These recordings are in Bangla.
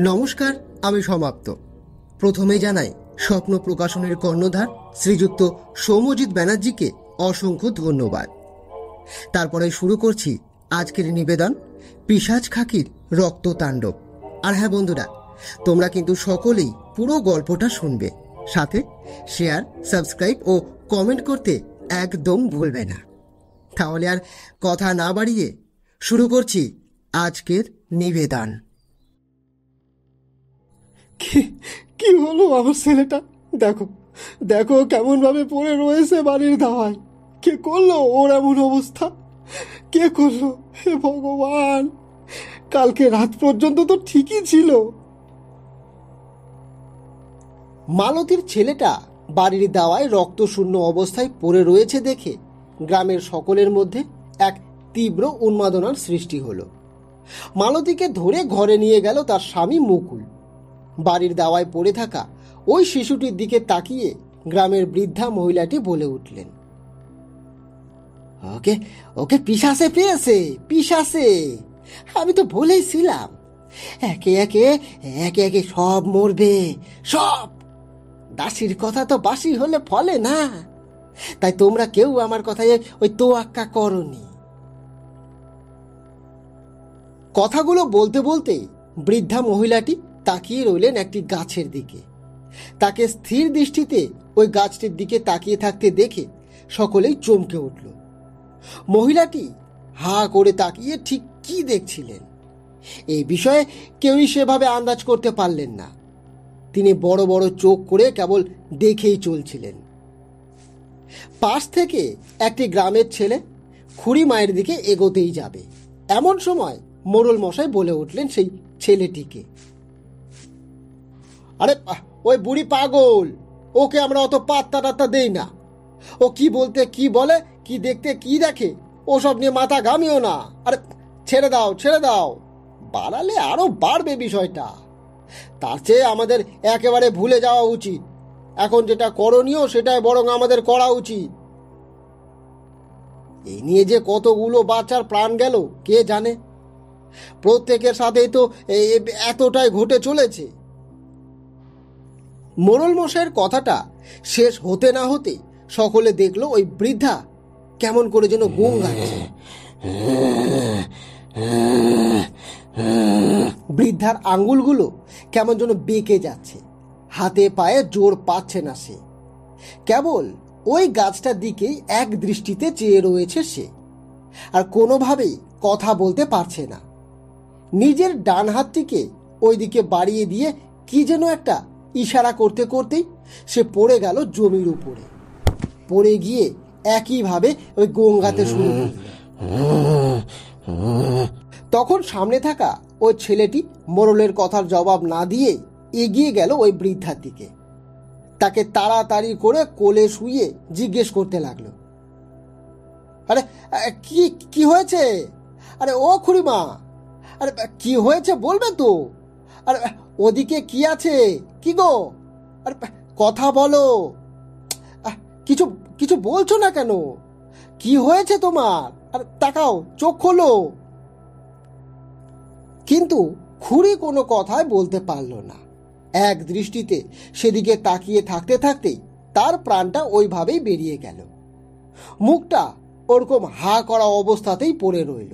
নমস্কার, আমি সমাপ্ত। প্রথমে জানাই স্বপ্ন প্রকাশনের কর্ণধার শ্রীযুক্ত সৌম্যজিৎ ব্যানার্জিকে অসংখ্য ধন্যবাদ। তারপরে শুরু করছি আজকের নিবেদন, পিশাচ খাকির রক্ত তাণ্ডব। আর হ্যাঁ বন্ধুরা, তোমরা কিন্তু সকলেই পুরো গল্পটা শুনবে, সাথে শেয়ার, সাবস্ক্রাইব ও কমেন্ট করতে একদম ভুলবে না। তাহলে আর কথা না বাড়িয়ে শুরু করছি আজকের নিবেদন। কি হলো আমার ছেলেটা? দেখো দেখো কেমন ভাবে পড়ে রয়েছে বাড়ির ধাওয়ায়। কে করলো ওর এমন অবস্থা? কে করলো? হে ভগবান, কালকে রাত পর্যন্ত তো ঠিকই ছিল। মালতীর ছেলেটা বাড়ির দাওয়ায় রক্তশূন্য অবস্থায় পড়ে রয়েছে দেখে গ্রামের সকলের মধ্যে এক তীব্র উন্মাদনার সৃষ্টি হলো। মালতীকে ধরে ঘরে নিয়ে গেল তার স্বামী মুকুল। বাড়ির দাওয়ায় পড়ে থাকা ওই শিশুটির দিকে তাকিয়ে গ্রামের বৃদ্ধা মহিলাটি বলে উঠলেন, ওকে ওকে পিশাচে পেয়েছে, পিশাচে। আমি তো বলেইছিলাম একে একে একে একে সব মরবে, সব। দাসির কথা তো বাসি হলে ফলে না, তাই তোমরা কেউ আমার কথায় ওই তোয়াক্কা করনি। কথাগুলো বলতে বলতে বৃদ্ধা মহিলাটি তাকিয়ে রইলেন একটি গাছের দিকে। তাকে স্থির দৃষ্টিতে ওই গাছটির দিকে তাকিয়ে থাকতে দেখে সকলেই চমকে উঠল। মহিলাটি হা করে তাকিয়ে ঠিক কি দেখছিলেন এই বিষয়ে কেউই সেভাবে আন্দাজ করতে পারলেন না। তিনি বড় বড় চোখ করে কেবল দেখেই চলছিলেন। পাশ থেকে একটি গ্রামের ছেলে খুড়ি মায়ের দিকে এগোতেই যাবে, এমন সময় মোড়ল মশাই বলে উঠলেন সেই ছেলেটিকে, আরে ওই বুড়ি পাগল, ওকে আমরা অত পাত্তা টাত্তা দেই না। ও কি বলতে কি বলে, কি দেখতে কি দেখে, ওসব নিয়ে মাথা ঘামিও না। আরে ছেড়ে দাও, ছেড়ে দাও, বাড়ালে আরো বাড়বে বিষয়টা। তার চেয়ে আমাদের একেবারে ভুলে যাওয়া উচিত। এখন যেটা করণীয় সেটাই বরং আমাদের করা উচিত। এই নিয়ে যে কতগুলো বাচ্চার প্রাণ গেল কে জানে। প্রত্যেকের সাথেই তো এতটাই ঘটে চলেছে। মোড়ল মশাইয়ের কথাটা শেষ হতে না হতে সকলে দেখলো ওই বৃদ্ধা কেমন করে যেন গুম গাচ্ছে। বৃদ্ধার আঙ্গুলগুলো কেমন যেন বেঁকে যাচ্ছে, হাতে পায়ে জোর পাচ্ছে না সে। কেবল ওই গাছটার দিকেই এক দৃষ্টিতে চেয়ে রয়েছে সে, আর কোনোভাবেই কথা বলতে পারছে না। নিজের ডান হাতটিকে ওই দিকে বাড়িয়ে দিয়ে কি যেন একটা ইশারা করতে করতেই সে পড়ে গেল জমির উপরে। পড়ে গিয়ে একইভাবে ওই গঙ্গাতে শুরু করল। তখন সামনে থাকা ওই ছেলেটি মোড়লের কথার জবাব না দিয়ে এগিয়ে গেল ওই বৃদ্ধার দিকে। তাকে তাড়াতাড়ি করে কোলে শুইয়ে জিজ্ঞেস করতে লাগলো, আরে কি কি হয়েছে? আরে ও খুড়িমা, আরে কি হয়েছে বলবে তো? আরে ওদিকে কি আছে কি গো? আরে কথা বলো, কিছু কিছু বলছো না কেন? কি হয়েছে তোমার? আরে তাকাও, চোখ খোলো। কিন্তু খুড়ি কোনো কথাই বলতে পারল না। এক দৃষ্টিতে সেদিকে তাকিয়ে থাকতে থাকতেই তার প্রাণটা ওইভাবেই বেরিয়ে গেল। মুখটা ওরকম হা করা অবস্থাতেই পড়ে রইল।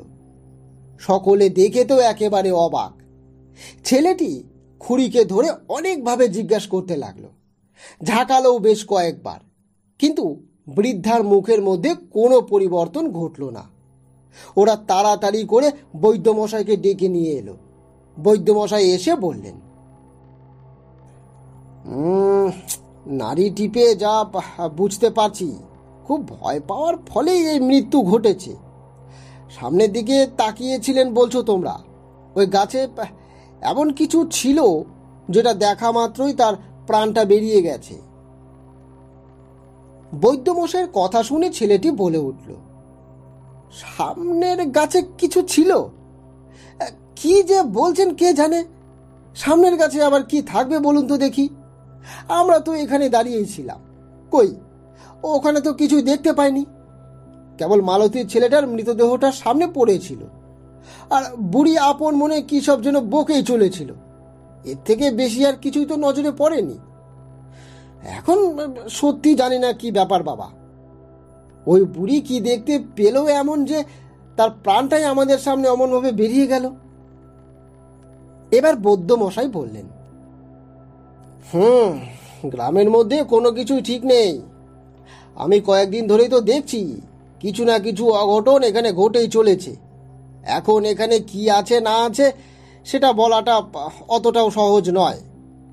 সকলে দেখে তো একেবারে অবাক। ছেলেটি খুড়িকে ধরে অনেকভাবে জিজ্ঞাসা করতে লাগলো, ঝাঁকালো বেশ কয়েকবার, কিন্তু বৃদ্ধার মুখের মধ্যে কোনো পরিবর্তন ঘটল না। ওরা তাড়াতাড়ি করে বৈদ্যমশাইকে ডেকে নিয়ে এলো। বৈদ্যমশাই এসে বললেন, নারী টিপে যা বুঝতে পারছি, খুব ভয় পাওয়ার ফলেই এই মৃত্যু ঘটেছে। সামনের দিকে তাকিয়েছিলেন বলছো তোমরা, ওই গাছে এমন কিছু ছিল যেটা দেখা মাত্রই তার প্রাণটা বেরিয়ে গেছে। বৈদ্যমশাইয়ের কথা শুনে ছেলেটি বলে উঠল, সামনের গাছে কিছু ছিল? কি যে বলছেন কে জানে। সামনের গাছে আবার কি থাকবে বলুন তো দেখি। আমরা তো এখানে দাঁড়িয়েছিলাম, কই ওখানে তো কিছুই দেখতে পাইনি। কেবল মালতীর ছেলেটার মৃতদেহটার সামনে পড়েছিল, আর বুড়ি আপন মনে কি সব যেন বকেই চলেছিল। এর থেকে বেশি আর কিছুই তো নজরে পড়েনি। এখন সত্যি জানি না কি ব্যাপার বাবা। ওই বুড়ি কি দেখতে পেলো এমন যে তার প্রাণটাই আমাদের সামনে অমনভাবে বেরিয়ে গেল। এবার বৌদ্ধ মশাই বললেন, গ্রামের মধ্যে কোনো কিছুই ঠিক নেই। আমি কয়েকদিন ধরেই তো দেখছি কিছু না কিছু অঘটন এখানে ঘটেই চলেছে। এখন এখানে কি আছে না আছে সেটা বলাটা অতটাও সহজ নয়।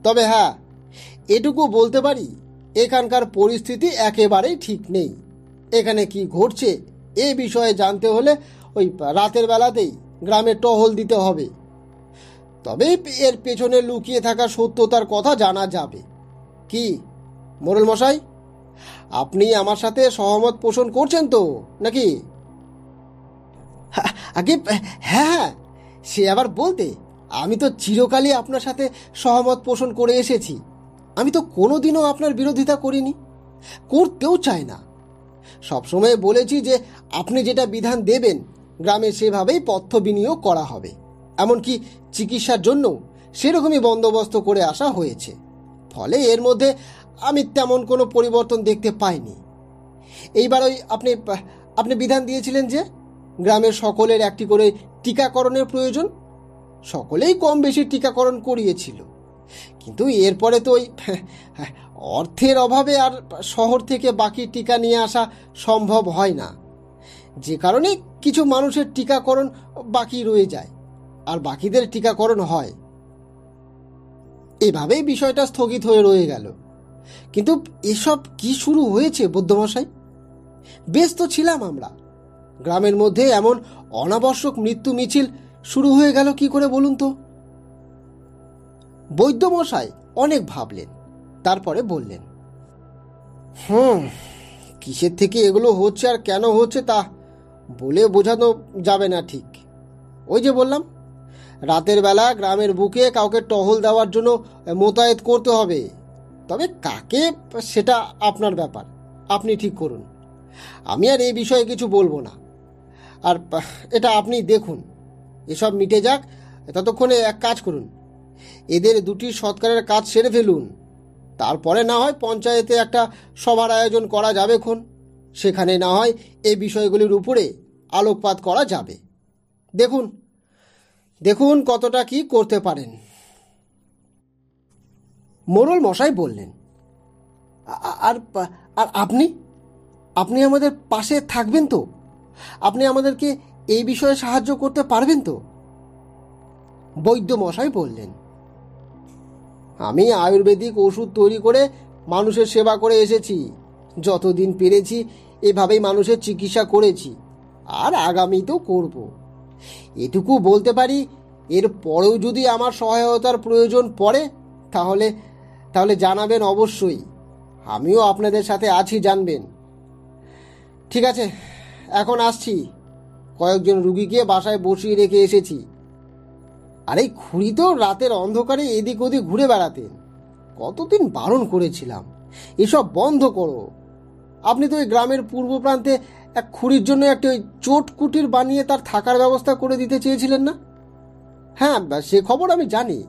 তবে হ্যাঁ, এটুকু বলতে পারি, এখানকার পরিস্থিতি একেবারেই ঠিক নেই। এখানে কি ঘটছে এ বিষয়ে জানতে হলে ওই রাতের বেলাতেই গ্রামে টহল দিতে হবে। তবে এর পেছনে লুকিয়ে থাকা সত্যতার কথা জানা যাবে। কি মোড়ল মশাই, আপনি আমার সাথে সহমত পোষণ করছেন তো নাকি? আগে হ্যাঁ, সে আবার বলতে, আমি তো চিরকালই আপনার সাথে সহমত পোষণ করে এসেছি। আমি তো কোনোদিনও আপনার বিরোধিতা করিনি, করতেও চাই না। সবসময় বলেছি যে আপনি যেটা বিধান দেবেন গ্রামে সেভাবেই পথ্য বিনিয়োগ করা হবে। এমনকি চিকিৎসার জন্য সেরকমই বন্দোবস্ত করে আসা হয়েছে। ফলে এর মধ্যে আমি তেমন কোনো পরিবর্তন দেখতে পাইনি। এইবার ওই আপনি বিধান দিয়েছিলেন যে গ্রামের সকলের একটি করে টিকাকরণের প্রয়োজন। সকলেই কম বেশি টিকাকরণ করিয়েছিল, কিন্তু এরপরে তো ওই অর্থের অভাবে আর শহর থেকে বাকি টিকা নিয়ে আসা সম্ভব হয় না, যে কারণে কিছু মানুষের টিকাকরণ বাকি রয়ে যায় আর বাকিদের টিকাকরণ হয়। এভাবেই বিষয়টা স্থগিত হয়ে রয়ে গেল। কিন্তু এসব কি শুরু হয়েছে বৌদ্ধমশাই? বেশ তো ছিলাম আমরা। গ্রামের মধ্যে এমন অনাবশ্যক মৃত্যু মিছিল শুরু হয়ে গেল কি করে বলুন তো? বৈদ্যমশাই অনেক ভাবলেন, তারপরে বললেন, কিসের থেকে এগুলো হচ্ছে আর কেন হচ্ছে তা বলে বোঝানো যাবে না ঠিক। ওই যে বললাম, রাতের বেলা গ্রামের বুকে কাউকে টহল দেওয়ার জন্য মোতায়েত করতে হবে। তবে কাকে সেটা আপনার ব্যাপার, আপনি ঠিক করুন। আমি আর এই বিষয়ে কিছু বলবো না। আর এটা আপনি দেখুন, এসব মিটে যাক। ততক্ষণে এক কাজ করুন, এদের দুটি সৎকারের কাজ সেরে ফেলুন। তারপরে না হয় পঞ্চায়েতে একটা সভার আয়োজন করা যাবে খন। সেখানে না হয় এই বিষয়গুলির উপরে আলোকপাত করা যাবে। দেখুন দেখুন কতটা কি করতে পারেন। মোড়ল মশাই বললেন, আর আর আপনি আপনি আমাদের পাশে থাকবেন তো? আপনি আমাদেরকে এই বিষয়ে সাহায্য করতে পারবেন তো? বৈদ্য মশাই বললেন, আমি আয়ুর্বেদিক ওষুধ তৈরি করে মানুষের সেবা করে এসেছি। যতদিন পেরেছি এভাবেই মানুষের চিকিৎসা করেছি, আর আগামীতেও করব। এটুকু বলতে পারি, এর পরেও যদি আমার সহায়তার প্রয়োজন পড়ে তাহলে তাহলে জানাবেন অবশ্যই। আমিও আপনাদের সাথে আছি, জানবেন। ঠিক আছে, এখন আসছি। কয়েকজন রুগীকে বাসায় বসিয়ে রেখে এসেছি। আর এই খুড়ি তো রাতের অন্ধকারে এদিক ওদিক ঘুরে বেড়াতেন। কতদিন বারণ করেছিলাম এসব বন্ধ করো। আপনি তো ওই গ্রামের পূর্ব প্রান্তে এক খুড়ির জন্য একটা ওই চোট কুটির বানিয়ে তার থাকার ব্যবস্থা করে দিতে চেয়েছিলেন না? হ্যাঁ, সে খবর আমি জানি,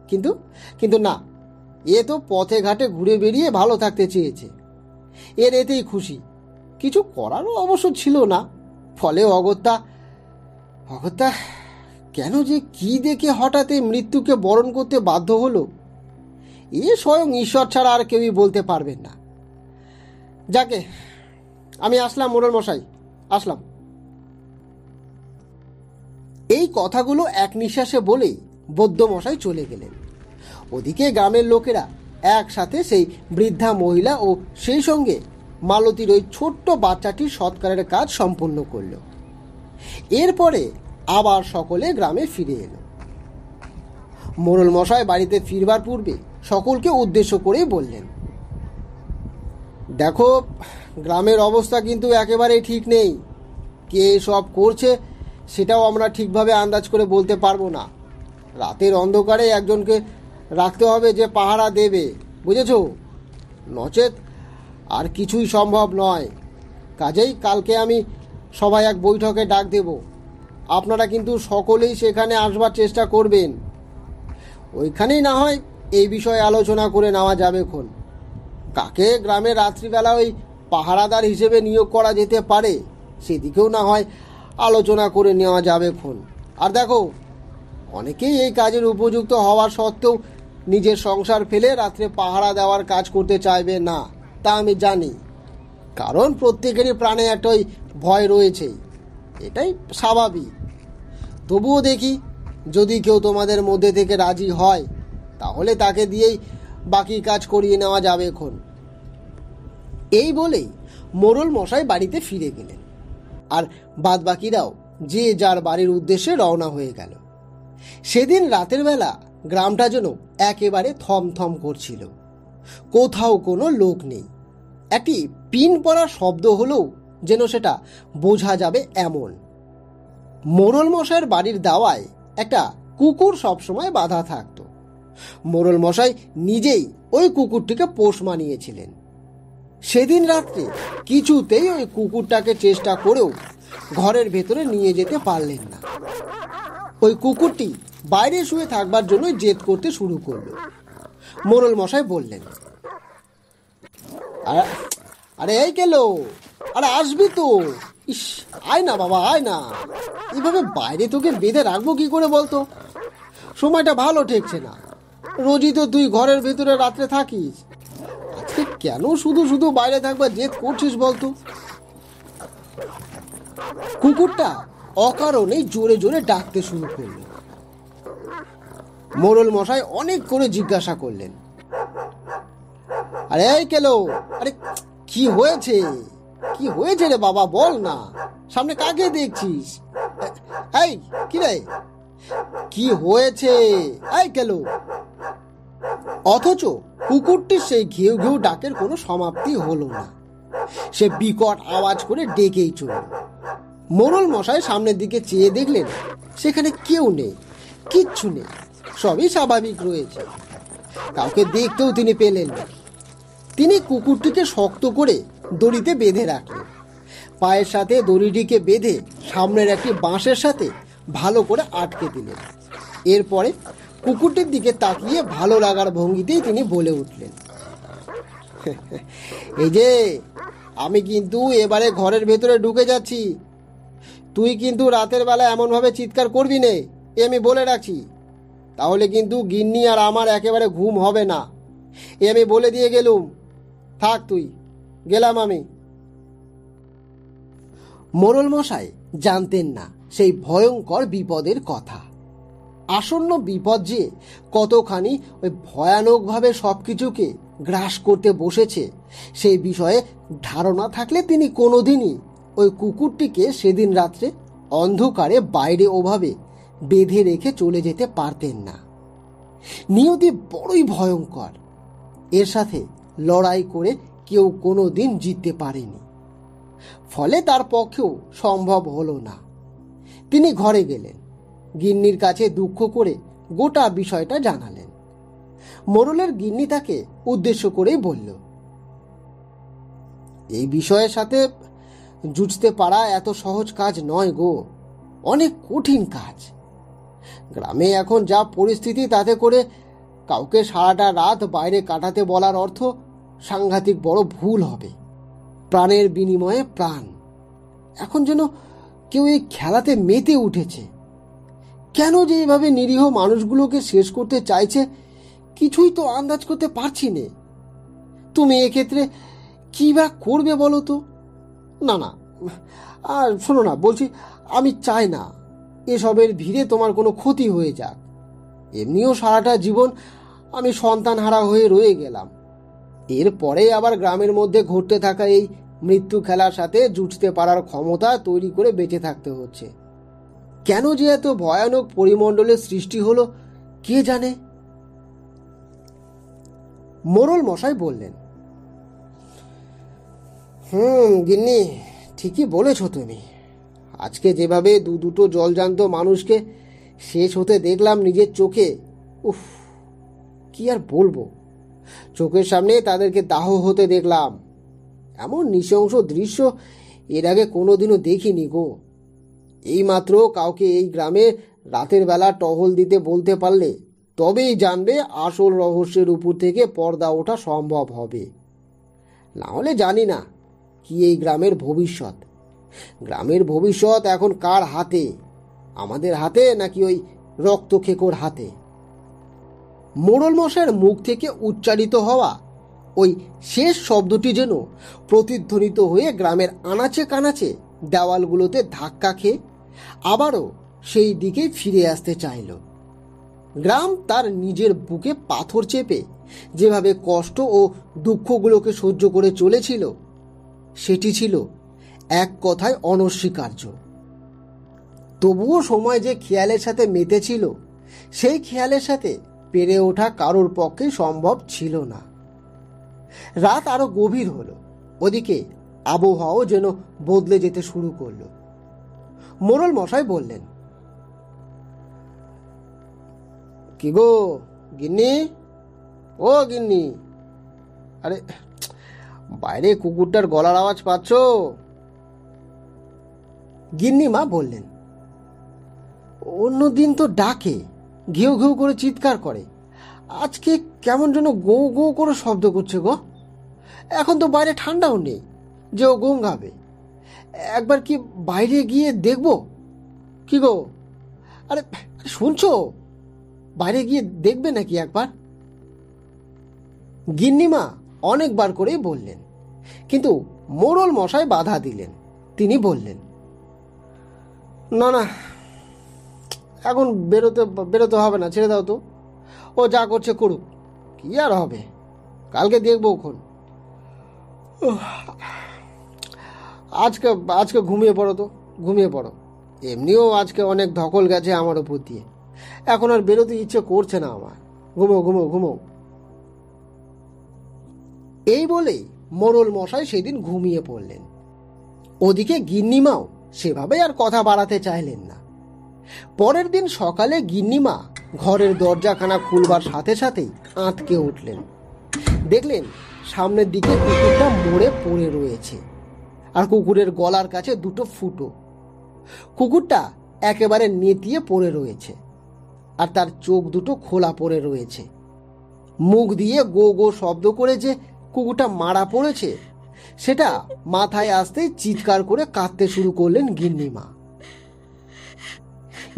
কিন্তু কিন্তু না, এ তো পথে ঘাটে ঘুরে বেরিয়ে ভালো থাকতে চেয়েছে। এতেই খুশি। কিছু করারও অবশ্য ছিল না। ফলে অগত্যা কেন যে কি দেখে হঠাৎ এই মৃত্যুকে বরণ করতে বাধ্য হলো, এ স্বয়ং ঈশ্বর ছাড়া আর কেউই বলতে পারবেন না। যাকে, আমি আসলাম মোড়ল মশাই, আসলাম। এই কথাগুলো এক নিঃশ্বাসে বলেই বৌদ্ধ মশাই চলে গেলেন। ওদিকে গ্রামের লোকেরা একসাথে সেই বৃদ্ধা মহিলা ও সেই সঙ্গে মালতীর ওই ছোট্ট বাচ্চাটির সৎকারের কাজ সম্পন্ন করল। এরপরে আবার সকলে গ্রামে ফিরে এলো। মোড়ল মশাই বাড়িতে ফিরবার পূর্বে সকলকে উদ্দেশ্য করেই বললেন, দেখো, গ্রামের অবস্থা কিন্তু একেবারেই ঠিক নেই। কে সব করছে সেটাও আমরা ঠিকভাবে আন্দাজ করে বলতে পারবো না। রাতের অন্ধকারে একজনকে রাখতে হবে যে পাহারা দেবে, বুঝেছো? নচেত আর কিছুই সম্ভব নয়। কাজেই কালকে আমি সবাই এক বৈঠকে ডাক দেব। আপনারা কিন্তু সকলেই সেখানে আসবার চেষ্টা করবেন। ওইখানেই না হয় এই বিষয়ে আলোচনা করে নেওয়া যাবে খন। কাকে গ্রামে রাত্রিবেলা ওই পাহারাদার হিসেবে নিয়োগ করা যেতে পারে সেদিকেও না হয় আলোচনা করে নেওয়া যাবে খন। আর দেখো, অনেকেই এই কাজের উপযুক্ত হওয়ার সত্ত্বেও নিজের সংসার ফেলে রাত্রে পাহারা দেওয়ার কাজ করতে চাইবে না, তা আমি জানি। কারণ প্রত্যেকেরই প্রাণে একটা ওই ভয় রয়েছেই, এটাই স্বাভাবিক। তবুও দেখি, যদি কেউ তোমাদের মধ্যে থেকে রাজি হয় তাহলে তাকে দিয়েই বাকি কাজ করিয়ে নেওয়া যাবে এখন। এই বলেই মোড়ল মশাই বাড়িতে ফিরে গেলেন, আর বাদবাকিরাও যে যার বাড়ির উদ্দেশ্যে রওনা হয়ে গেল। সেদিন রাতের বেলা গ্রামটা যেন একেবারে থমথম করছিল। কোথাও কোনো লোক নেই। একটি পিন পড়া শব্দ হলেও যেন সেটা বোঝা যাবে এমন। মোড়ল মশাইয়ের বাড়ির দাওয়ায় একটা কুকুর সবসময় বাঁধা থাকত। মোড়ল মশাই নিজেই ওই কুকুরটিকে পোষ মানিয়েছিলেন। সেদিন রাত্রে কিছুতেই ওই কুকুরটাকে চেষ্টা করেও ঘরের ভেতরে নিয়ে যেতে পারলেন না। ওই কুকুরটি বাইরে শুয়ে থাকবার জন্য জেদ করতে শুরু করলো। মোড়ল মশাই বললেন, আরে এই কেলো, আরে আসবি তো, ইস আয় না বাবা, আয় না। এভাবে বাইরে তোকে বেঁধে রাখবো কি করে বলতো? সময়টা ভালো ঠেকছে না। রোজই তো তুই ঘরের ভেতরে রাত্রে থাকিস, আজকে কেন শুধু শুধু বাইরে থাকবার জেদ করছিস বলতো? কুকুরটা অকারণেই জোরে জোরে ডাকতে শুরু করল। মোড়ল মশাই অনেক করে জিজ্ঞাসা করলেন, আরে এই কেলো, আরে কি হয়েছে, কি হয়েছে রে বাবা, বল না, সামনে কাকে দেখছিস? এই কি রে, কি হয়েছে, এই কেলো? অথচ কুকুরটির সেই ঘেউ ঘেউ ডাকের কোনো সমাপ্তি হলো না। সে বিকট আওয়াজ করে ডেকেই চলল। মোড়ল মশাই সামনের দিকে চেয়ে দেখলেন সেখানে কেউ নেই, কিচ্ছু নেই, সবই স্বাভাবিক রয়েছে। কাউকে দেখতেও তিনি পেলেন না। তিনি কুকুরটিকে শক্ত করে দড়িতে বেঁধে রাখলেন। পায়ের সাথে দড়িটিকে বেঁধে সামনের একটি বাঁশের সাথে ভালো করে আটকে দিলেন। এরপরে কুকুরটির দিকে তাকিয়ে ভালো লাগার ভঙ্গিতেই তিনি বলে উঠলেন, এই যে আমি কিন্তু এবারে ঘরের ভেতরে ঢুকে যাচ্ছি। তুই কিন্তু রাতের বেলা এমনভাবে চিৎকার করবি নে, এ আমি বলে রাখছি। তাহলে কিন্তু গিন্নি আর আমার একেবারে ঘুম হবে না, এ আমি বলে দিয়ে গেলুম। থাক তুই, গেলাম আমি। মোড়ল মশাই জানতেন না সেই ভয়ঙ্কর বিপদের কথা। আসন্ন বিপদ যে কতখানি ওই ভয়ানকভাবে সবকিছুকে গ্রাস করতে বসেছে সেই বিষয়ে ধারণা থাকলে তিনি কোনোদিনই ওই কুকুরটিকে সেদিন রাত্রে অন্ধকারে বাইরে ওভাবে বেঁধে রেখে চলে যেতে পারতেন না। নিয়তি বড়ই ভয়ঙ্কর, এর সাথে লড়াই করে কেউ কোনো দিন জিততে পারেনি। ফলে তার পক্ষেও সম্ভব হলো না। তিনি ঘরে গেলেন, গিন্নির কাছে দুঃখ করে গোটা বিষয়টা জানালেন। মোড়লের গিন্নি তাকে উদ্দেশ্য করেই বলল, এই বিষয়ের সাথে জুঝতে পারা এত সহজ কাজ নয় গো, অনেক কঠিন কাজ। গ্রামে এখন যা পরিস্থিতি, তাতে করে কাউকে সারাটা রাত বাইরে কাটাতে বলার অর্থ সাংঘাতিক বড় ভুল হবে। প্রাণের বিনিময়ে প্রাণ। এখন যেন কেউ এই খেলাতে মেতে উঠেছে। কেন যে এইভাবে নিরীহ মানুষগুলোকে শেষ করতে চাইছে কিছুই তো আন্দাজ করতে পারছি নে। তুমি এক্ষেত্রে কি বা করবে বলো তো? না না, আর শোনো না, বলছি আমি চাই না এসবের ভিড়ে তোমার কোনো ক্ষতি হয়ে যাক। এমনিও সারাটা জীবন আমি সন্তানহারা হয়ে রয়ে গেলাম, এরপরে আবার গ্রামের মধ্যে ঘটতে থাকা এই মৃত্যু খেলার সাথে জুঝতে পারার ক্ষমতা তৈরি করে বেঁচে থাকতে হচ্ছে। কেন যে এত ভয়ানক পরিমণ্ডলের সৃষ্টি হলো কে জানে। মোড়ল মশাই বললেন, গিন্নি, ঠিকই বলেছ তুমি। আজকে যেভাবে দুটো জলজান্ত মানুষকে শেষ হতে দেখলাম নিজের চোখে, উফ, কি আর বলবো। চোখের সামনে তাদেরকে দাহ হতে দেখলাম। এমন নৃশংস দৃশ্য এর আগে কোনোদিনও দেখিনি গো। এইমাত্র কাউকে এই গ্রামে রাতের বেলা টহল দিতে বলতে পারলে তবেই জানবে আসল রহস্যের উপর থেকে পর্দা ওঠা সম্ভব হবে। না হলে জানি না কি এই গ্রামের ভবিষ্যৎ। গ্রামের ভবিষ্যৎ এখন কার হাতে? আমাদের হাতে নাকি ওই রক্তখেকোর হাতে? মোড়ল মশাইয়ের মুখ থেকে উচ্চারিত হওয়া ওই শেষ শব্দটি যেন প্রতিধ্বনিত হয়ে গ্রামের আনাচে কানাচে দেওয়ালগুলোতে ধাক্কা খেয়ে আবারও সেই দিকে ফিরে আসতে চাইল। গ্রাম তার নিজের বুকে পাথর চেপে যেভাবে কষ্ট ও দুঃখগুলোকে সহ্য করে চলেছিল, সেটি ছিল এক কথায় অনস্বীকার্য। তবুও সময় যে খেয়ালের সাথে মেতেছিল, সেই খেয়ালের সাথে পেরে ওঠা কারোর পক্ষে সম্ভব ছিল না। রাত আরো গভীর হলো। ওদিকে আবহাওয়াও যেন বদলে যেতে শুরু করলো। মোড়ল মশাই বললেন, কি গো গিন্নি, ও গিন্নি, আরে বাইরে কুকুরটার গলার আওয়াজ পাচ্ছ? গিন্নি মা বললেন, অন্যদিন তো ডাকে, ঘেউ ঘেউ করে চিৎকার করে, আজকে কেমন যেন গো গো করে শব্দ করছে গো। এখন তো বাইরে ঠান্ডাও নেই যে ও গঙ্গাবে। একবার কি বাইরে গিয়ে দেখবো? কি গো, আরে শুনছো? বাইরে গিয়ে দেখবে নাকি একবার? গিন্নিমা অনেকবার করেই বললেন, কিন্তু মোড়ল মশাই বাধা দিলেন। তিনি বললেন, না না, এখন বেরোতে হবে না, ছেড়ে দাও তো। ও যা করছে করুক, কি আর হবে, কালকে দেখবো ওখন। আজকে ঘুমিয়ে পড়ো তো, ঘুমিয়ে পড়ো। এমনিও আজকে অনেক ধকল গেছে আমার উপর দিয়ে, এখন আর বেরোতে ইচ্ছে করছে না আমার। ঘুমো ঘুমো ঘুমো। এই বলেই মোড়ল মশাই সেদিন ঘুমিয়ে পড়লেন। ওদিকে গিন্নিমাও সেভাবে আর কথা বাড়াতে চাইলেন না। পরের দিন সকালে গিন্নিমা ঘরের দরজাখানা খুলবার সাথে সাথেই আঁতকে উঠলেন। দেখলেন সামনের দিকে কুকুরটা মরে পড়ে রয়েছে, আর কুকুরের গলার কাছে দুটো ফুটো। কুকুরটা একেবারে নেতিয়ে পড়ে রয়েছে, আর তার চোখ দুটো খোলা পড়ে রয়েছে। মুখ দিয়ে গো গো শব্দ করে যে কুকুরটা মারা পড়েছে, সেটা মাথায় আসতেই চিৎকার করে কাঁদতে শুরু করলেন গিন্নিমা।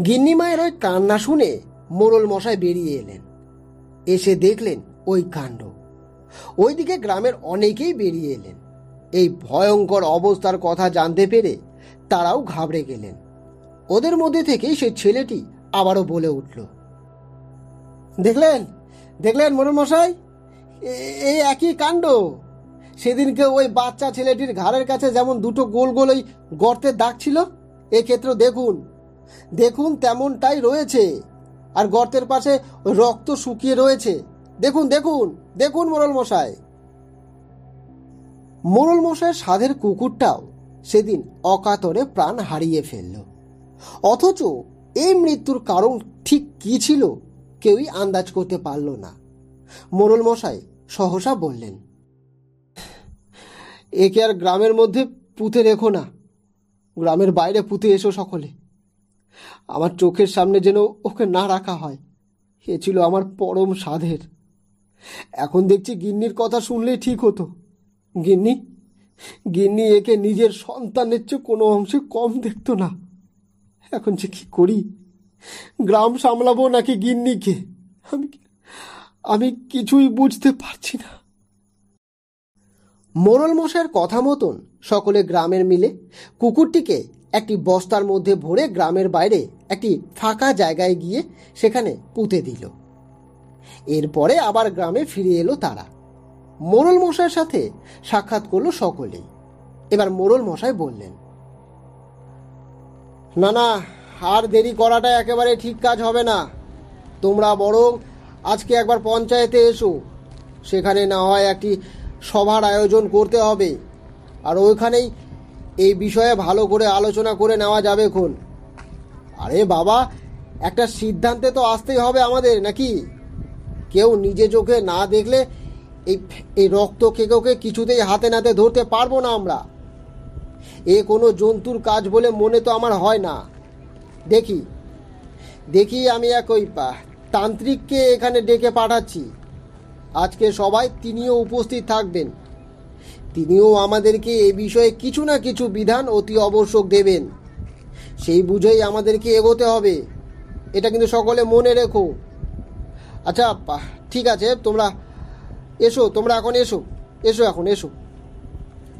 গিন্নিমায়ের ওই কান্না শুনে মোড়ল মশাই বেরিয়ে এলেন। এসে দেখলেন ওই কাণ্ড। ওইদিকে গ্রামের অনেকেই বেরিয়ে এলেন। এই ভয়ঙ্কর অবস্থার কথা জানতে পেরে তারাও ঘাবড়ে গেলেন। ওদের মধ্যে থেকেই সে ছেলেটি আবারও বলে উঠল, দেখলেন দেখলেন মোড়ল মশাই, এই একই কাণ্ড। সেদিনকে ওই বাচ্চা ছেলেটির ঘাড়ের কাছে যেমন দুটো গোল গোল ওই গর্তের দাগ ছিল, এক্ষেত্রে দেখুন দেখুন তেমনটাই রয়েছে, আর গর্তের পাশে ওই রক্ত শুকিয়ে রয়েছে। দেখুন দেখুন দেখুন মোড়ল মশাই। মোড়ল মশাইয়ের সাধের কুকুরটাও সেদিন অকাতরে প্রাণ হারিয়ে ফেলল। অথচ এই মৃত্যুর কারণ ঠিক কি ছিল কেউই আন্দাজ করতে পারল না। মোড়ল মশাই সহসা বললেন, একে আর গ্রামের মধ্যে পুঁতে রেখো না, গ্রামের বাইরে পুঁতে এসো সকলে। আমার চোখের সামনে যেন ওকে না রাখা হয়, এ ছিল আমার পরম সাধের। এখন দেখছি গিন্নির কথা শুনলেই ঠিক হতো। গিন্নি একে নিজের সন্তানের চেয়ে কোনো অংশে কম দেখতো না। এখন যে কি করি, গ্রাম সামলাবো নাকি গিন্নিকে, আমি কিছুই বুঝতে পারছি না। মোড়ল মশাইয়ের কথা মতন সকলে গ্রামের মিলে কুকুরটিকে একটি বস্তার মধ্যে ভরে গ্রামের বাইরে একটি ফাঁকা জায়গায় গিয়ে সেখানে পুঁতে দিল। এরপরে আবার গ্রামে ফিরে এলো তারা। মোড়ল মশাইয়ের সাথে সাক্ষাৎ করলো সকলেই। এবার মোড়ল মশাই বললেন, না না, আর দেরি করাটা একেবারে ঠিক কাজ হবে না। তোমরা বরং আজকে একবার পঞ্চায়েতে এসো, সেখানে না হয় একটি সভার আয়োজন করতে হবে, আর ওইখানেই এই বিষয়ে ভালো করে আলোচনা করে নেওয়া যাবে খন। আরে বাবা, একটা সিদ্ধান্তে তো আসতেই হবে আমাদের, নাকি? কেউ নিজে চোখে না দেখলে এই রক্ত খেকোকে কিছুতেই হাতে নাতে ধরতে পারবো না আমরা। এ কোনো জন্তুর কাজ বলে মনে তো আমার হয় না। দেখি আমি এক ওই তান্ত্রিককে এখানে ডেকে পাঠাচ্ছি। আজকে সবাই তিনিও উপস্থিত থাকবেন। তিনিও আমাদেরকে এ বিষয়ে কিছু না কিছু বিধান অতি আবশ্যক দেবেন। সেই বুঝেই আমাদেরকে এগোতে হবে, এটা কিন্তু সকলে মনে রেখো। আচ্ছা ঠিক আছে, তোমরা এসো, তোমরা এখন এসো, এসো এখন এসো।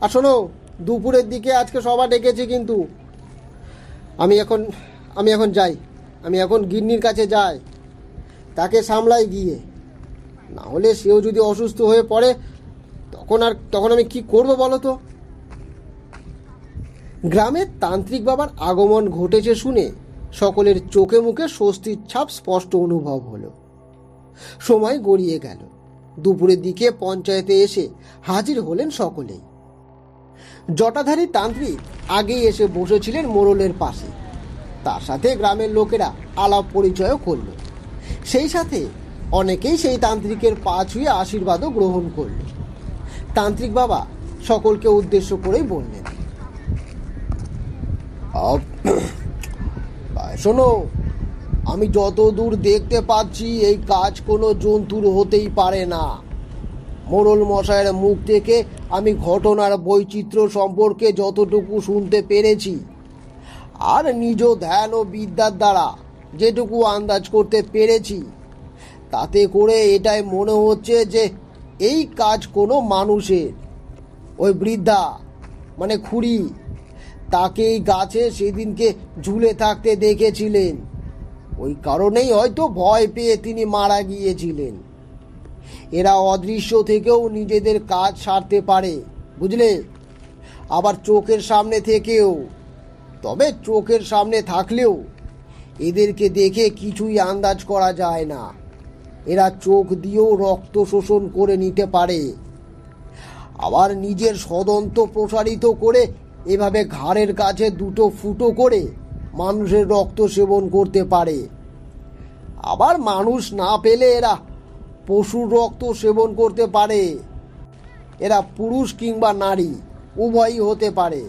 আর শোনো, দুপুরের দিকে আজকে সভা ডেকেছি কিন্তু। আমি এখন যাই, আমি এখন গিন্নির কাছে যাই, তাকে সামলাই গিয়ে। না হলে সেও যদি অসুস্থ হয়ে পড়ে তখন আমি কি করব বলো তো। গ্রামের তান্ত্রিক বাবার আগমন ঘটেছে শুনে সকলের চোখে মুখে স্বস্তির ছাপ স্পষ্ট অনুভব হলো। সময় গড়িয়ে গেল। দুপুরের দিকে পঞ্চায়েতে এসে হাজির হলেন সকলেই। জটাধারী তান্ত্রিক আগেই এসে বসেছিলেন মোড়লের পাশে। তার সাথে গ্রামের লোকেরা আলাপ পরিচয়ও করল। সেই সাথে অনেকেই সেই তান্ত্রিকের পা ছুঁয়ে আশীর্বাদও গ্রহণ করল। তান্ত্রিক বাবা সকলকে উদ্দেশ্য করেই বললেন, শোনো, আমি যতদূর দেখতে পাচ্ছি এই কাজ কোনো জন্তুর হতেই পারে না। মোড়ল মশাইয়ের মুখ থেকে আমি ঘটনার বৈচিত্র্য সম্পর্কে যতটুকু শুনতে পেরেছি, আর নিজ ধ্যান ও বিদ্যার দ্বারা যেটুকু আন্দাজ করতে পেরেছি, তাতে করে এটাই মনে হচ্ছে যে এই কাজ কোনো মানুষের। ওই বৃদ্ধা মানে খুড়ি, তাকেই গাছে সেদিনকে ঝুলে থাকতে দেখেছিলেন। ওই কারণেই হয়তো ভয় পেয়ে তিনি মারা গিয়েছিলেন। এরা অদৃশ্য থেকেও নিজেদের কাজ সারতে পারে, বুঝলে, আবার চোখের সামনে থেকেও। তবে চোখের সামনে থাকলেও এদেরকে দেখে কিছুই আন্দাজ করা যায় না। এরা চোখ দিয়েও রক্ত শোষণ করে নিতে পারে, আবার নিজের সদন্ত প্রসারিত করে এভাবে ঘাড়ের কাছে দুটো ফুটো করে মানুষের রক্ত সেবন করতে পারে। আবার মানুষ না পেলে এরা পশুর রক্ত সেবন করতে পারে। এরা পুরুষ কিংবা নারী উভয়ই হতে পারে।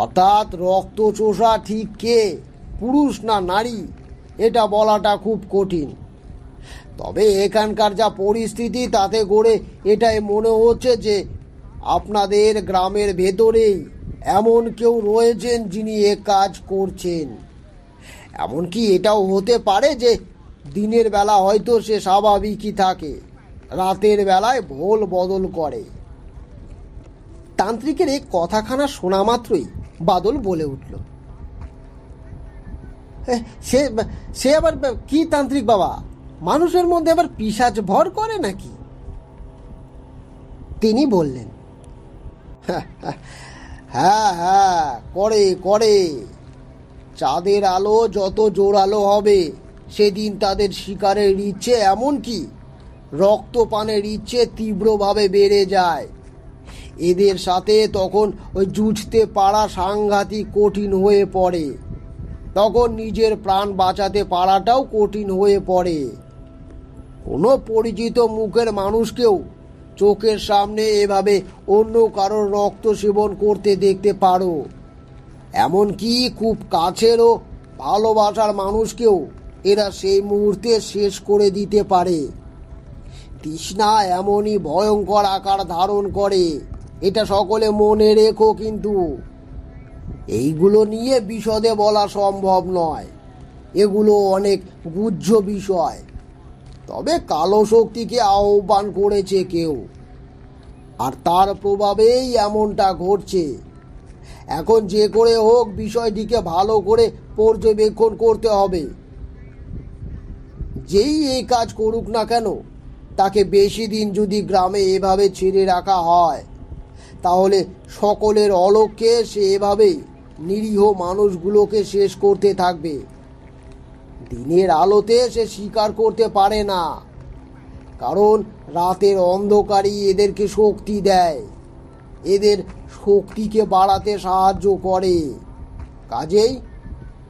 অর্থাৎ রক্ত চোষা ঠিক কে, পুরুষ না নারী, এটা বলাটা খুব কঠিন। তবে এখানকার যা পরিস্থিতি তাতে করে এটাই মনে হচ্ছে যে আপনাদের গ্রামের ভেতরেই এমন কেউ রয়েছেন যিনি এ কাজ করছেন। এমনকি এটাও হতে পারে যে দিনের বেলা হয়তো সে স্বাভাবিকই থাকে, রাতের বেলায় ভোল বদল করে। তান্ত্রিকের এই কথাখানা শোনা মাত্রই বাদল বলে উঠল, সে আবার কি তান্ত্রিক বাবা? মানুষের মধ্যে আবার পিশাচ ভর করে নাকি? তিনি বললেন, হ্যাঁ হ্যাঁ, করে করে। চাঁদের আলো যত জোরালো হবে সেদিন তাদের শিকারের ইচ্ছে, এমনকি রক্তপানের ইচ্ছে তীব্রভাবে বেড়ে যায়। এদের সাথে তখন ওই জুঝতে পারা সাংঘাতিক কঠিন হয়ে পড়ে। তখন নিজের প্রাণ বাঁচাতে পারাটাও কঠিন হয়ে পড়ে। কোনো পরিচিত মুখের মানুষকেও চোখের সামনে এভাবে অন্য কারোর রক্ত সেবন করতে দেখতে পারো। এমনকি খুব কাছেরও ভালোবাসার মানুষকেও এরা সেই মুহূর্তে শেষ করে দিতে পারে। তৃষ্ণা এমনই ভয়ঙ্কর আকার ধারণ করে, এটা সকলে মনে রেখো। কিন্তু এইগুলো নিয়ে বিশদে বলা সম্ভব নয়, এগুলো অনেক গুহ্য বিষয়। তবে কালো শক্তিকে আহ্বান করেছে কেউ, আর তার প্রভাবেই এমনটা ঘটছে। এখন যে করে হোক বিষয়টিকে ভালো করে পর্যবেক্ষণ করতে হবে। যেই এই কাজ করুক না কেন, তাকে বেশি দিন যদি গ্রামে এভাবে ছেড়ে রাখা হয়, তাহলে সকলের অলক্ষ্যে সে এভাবেই নিরীহ মানুষগুলোকে শেষ করতে থাকবে। দিনের আলোতে সে স্বীকার করতে পারে না, কারণ রাতের অন্ধকারই এদেরকে শক্তি দেয়, এদের শক্তিকে বাড়াতে সাহায্য করে। কাজেই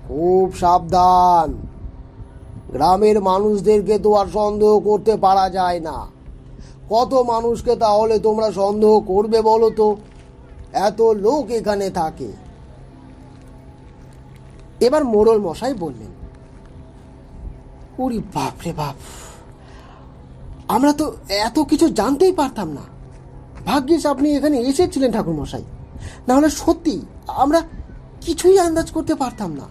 খুব সাবধান। গ্রামের মানুষদেরকে তো আর সন্দেহ করতে পারা যায় না। কত মানুষকে তাহলে তোমরা সন্দেহ করবে বলো তো? এত লোক এখানে থাকে। এবার মোড়ল মশাই বললেন, ওরে বাপ রে বাপ, আমরা তো এত কিছু জানতেই পারতাম না। ভাগ্যিস আপনি এখানে এসেছিলেন ঠাকুরমশাই, নাহলে সত্যি আমরা কিছুই আন্দাজ করতে পারতাম না।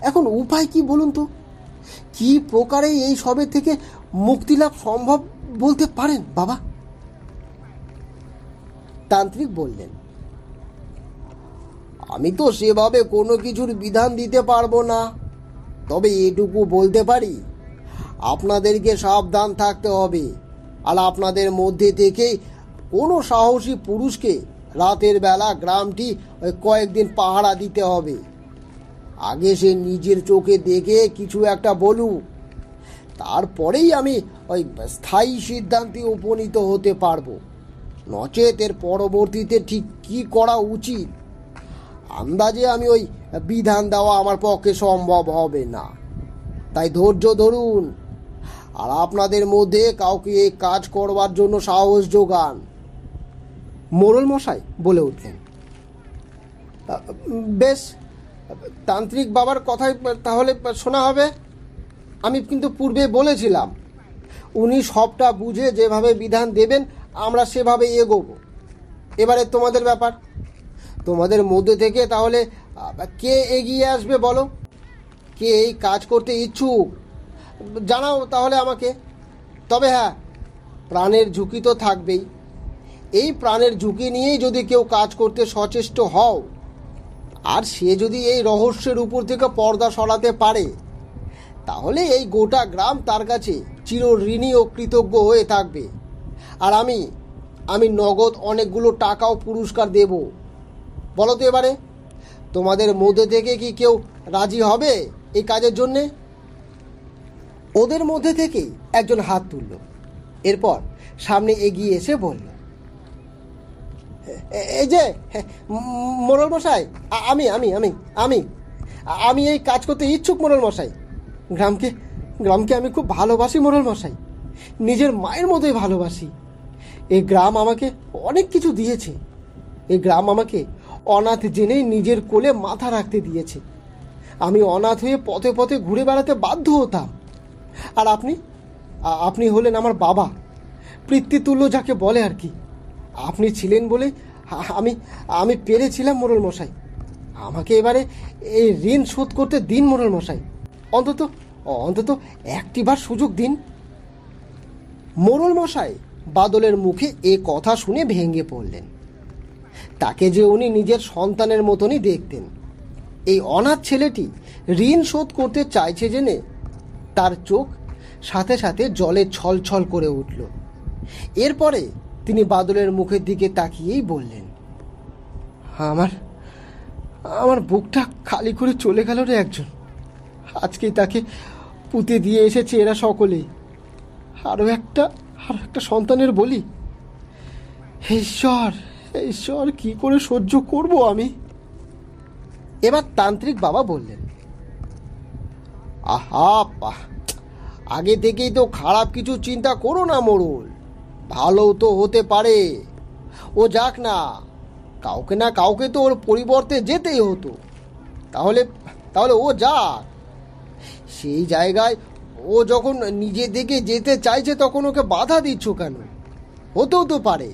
এখন উপায় কি বলুন তো? কি প্রকারে এই সবের থেকে মুক্তি লাভ সম্ভব বলতে পারেন বাবা? তান্ত্রিক বললেন, আমি তো সেভাবে কোনো কিছুর বিধান দিতে পারবো না, তবে এটুকু বলতে পারি, আপনাদেরকে সাবধান থাকতে হবে। আর আপনাদের মধ্যে থেকে কোনো সাহসী পুরুষকে রাতের বেলা গ্রামটি কয়েকদিন পাহারা দিতে হবে। আগে সে নিজের চোখে দেখে কিছু একটা বলুক, তারপরেই আমি ওই স্থায়ী সিদ্ধান্তে উপনীত হতে পারবো। নচেত এর পরবর্তীতে ঠিক কি করা উচিত আন্দাজে আমি ওই বিধান দেওয়া আমার পক্ষে সম্ভব হবে না। তাই ধৈর্য ধরুন, আর আপনাদের মধ্যে কাউকে এই কাজ করবার জন্য সাহস যোগান। মোড়ল মশাই বলে উঠলেন, বেশ, তান্ত্রিক বাবার কথাই তাহলে শোনা হবে। আমি কিন্তু পূর্বে বলেছিলাম, উনি সবটা বুঝে যেভাবে বিধান দেবেন আমরা সেভাবে এগোবো। এবারে তোমাদের ব্যাপার, তোমাদের মধ্যে থেকে তাহলে কে এগিয়ে আসবে বলো? কে এই কাজ করতে ইচ্ছুক জানাও তাহলে আমাকে। তবে হ্যাঁ, প্রাণের ঝুঁকি তো থাকবেই। এই প্রাণের ঝুঁকি নিয়েই যদি কেউ কাজ করতে সচেষ্ট হও, আর সে যদি এই রহস্যের উপর থেকে পর্দা সরাতে পারে, তাহলে এই গোটা গ্রাম তার কাছে চির ঋণী ও কৃতজ্ঞ হয়ে থাকবে। আর আমি নগদ অনেকগুলো টাকাও পুরস্কার দেব। বলো তো এবারে, তোমাদের মধ্যে থেকে কি কেউ রাজি হবে এই কাজের জন্যে? ওদের মধ্যে থেকেই একজন হাত তুলল। এরপর সামনে এগিয়ে এসে বলল, এই যে মোড়ল মশাই, আমি আমি আমি আমি আমি এই কাজ করতে ইচ্ছুক মোড়ল মশাই। গ্রামকে আমি খুব ভালোবাসি মোড়ল মশাই, নিজের মায়ের মতোই ভালোবাসি। এই গ্রাম আমাকে অনেক কিছু দিয়েছে। এই গ্রাম আমাকে অনাথ জেনেই নিজের কোলে মাথা রাখতে দিয়েছে। আমি অনাথ হয়ে পথে পথে ঘুরে বেড়াতে বাধ্য হতাম। আর আপনি হলেন আমার বাবা, পিতৃতুল্য যাকে বলে আর কি। আপনি ছিলেন বলে আমি পেরেছিলাম মোড়ল মশাই। আমাকে এবারে এই ঋণ শোধ করতে দিন মোড়ল মশাই, অন্তত একটিবার সুযোগ দিন। মোড়ল মশাই বাদলের মুখে এ কথা শুনে ভেঙে পড়লেন। তাকে যে উনি নিজের সন্তানের মতনই দেখতেন, এই অনাথ ছেলেটি ঋণ শোধ করতে চাইছে জেনে তার চোখ সাথে সাথে জলে ছলছল করে উঠল। এরপরে তিনি বাদলের মুখের দিকে তাকিয়েই বললেন, আমার বুকটা খালি করে চলে গেল রে একজন। আজকেই তাকে পুঁতে দিয়ে এসেছে এরা সকলেই। আরও একটা সন্তানের বলি। ঈশ্বর কি করে সহ্য করব আমি? এবার তান্ত্রিক বাবা বললেন, আগে থেকেই তো খারাপ কিছু চিন্তা করো না মোড়ল, ভালো তো হতে পারে। ও যাক না, কাউকে না কাউকে তো ওর পরিবর্তে যেতেই হতো। তাহলে ও যাক। সেই জায়গায় ও যখন নিজে থেকে যেতে চাইছে তখন ওকে বাধা দিচ্ছ কেন? হতেও তো পারে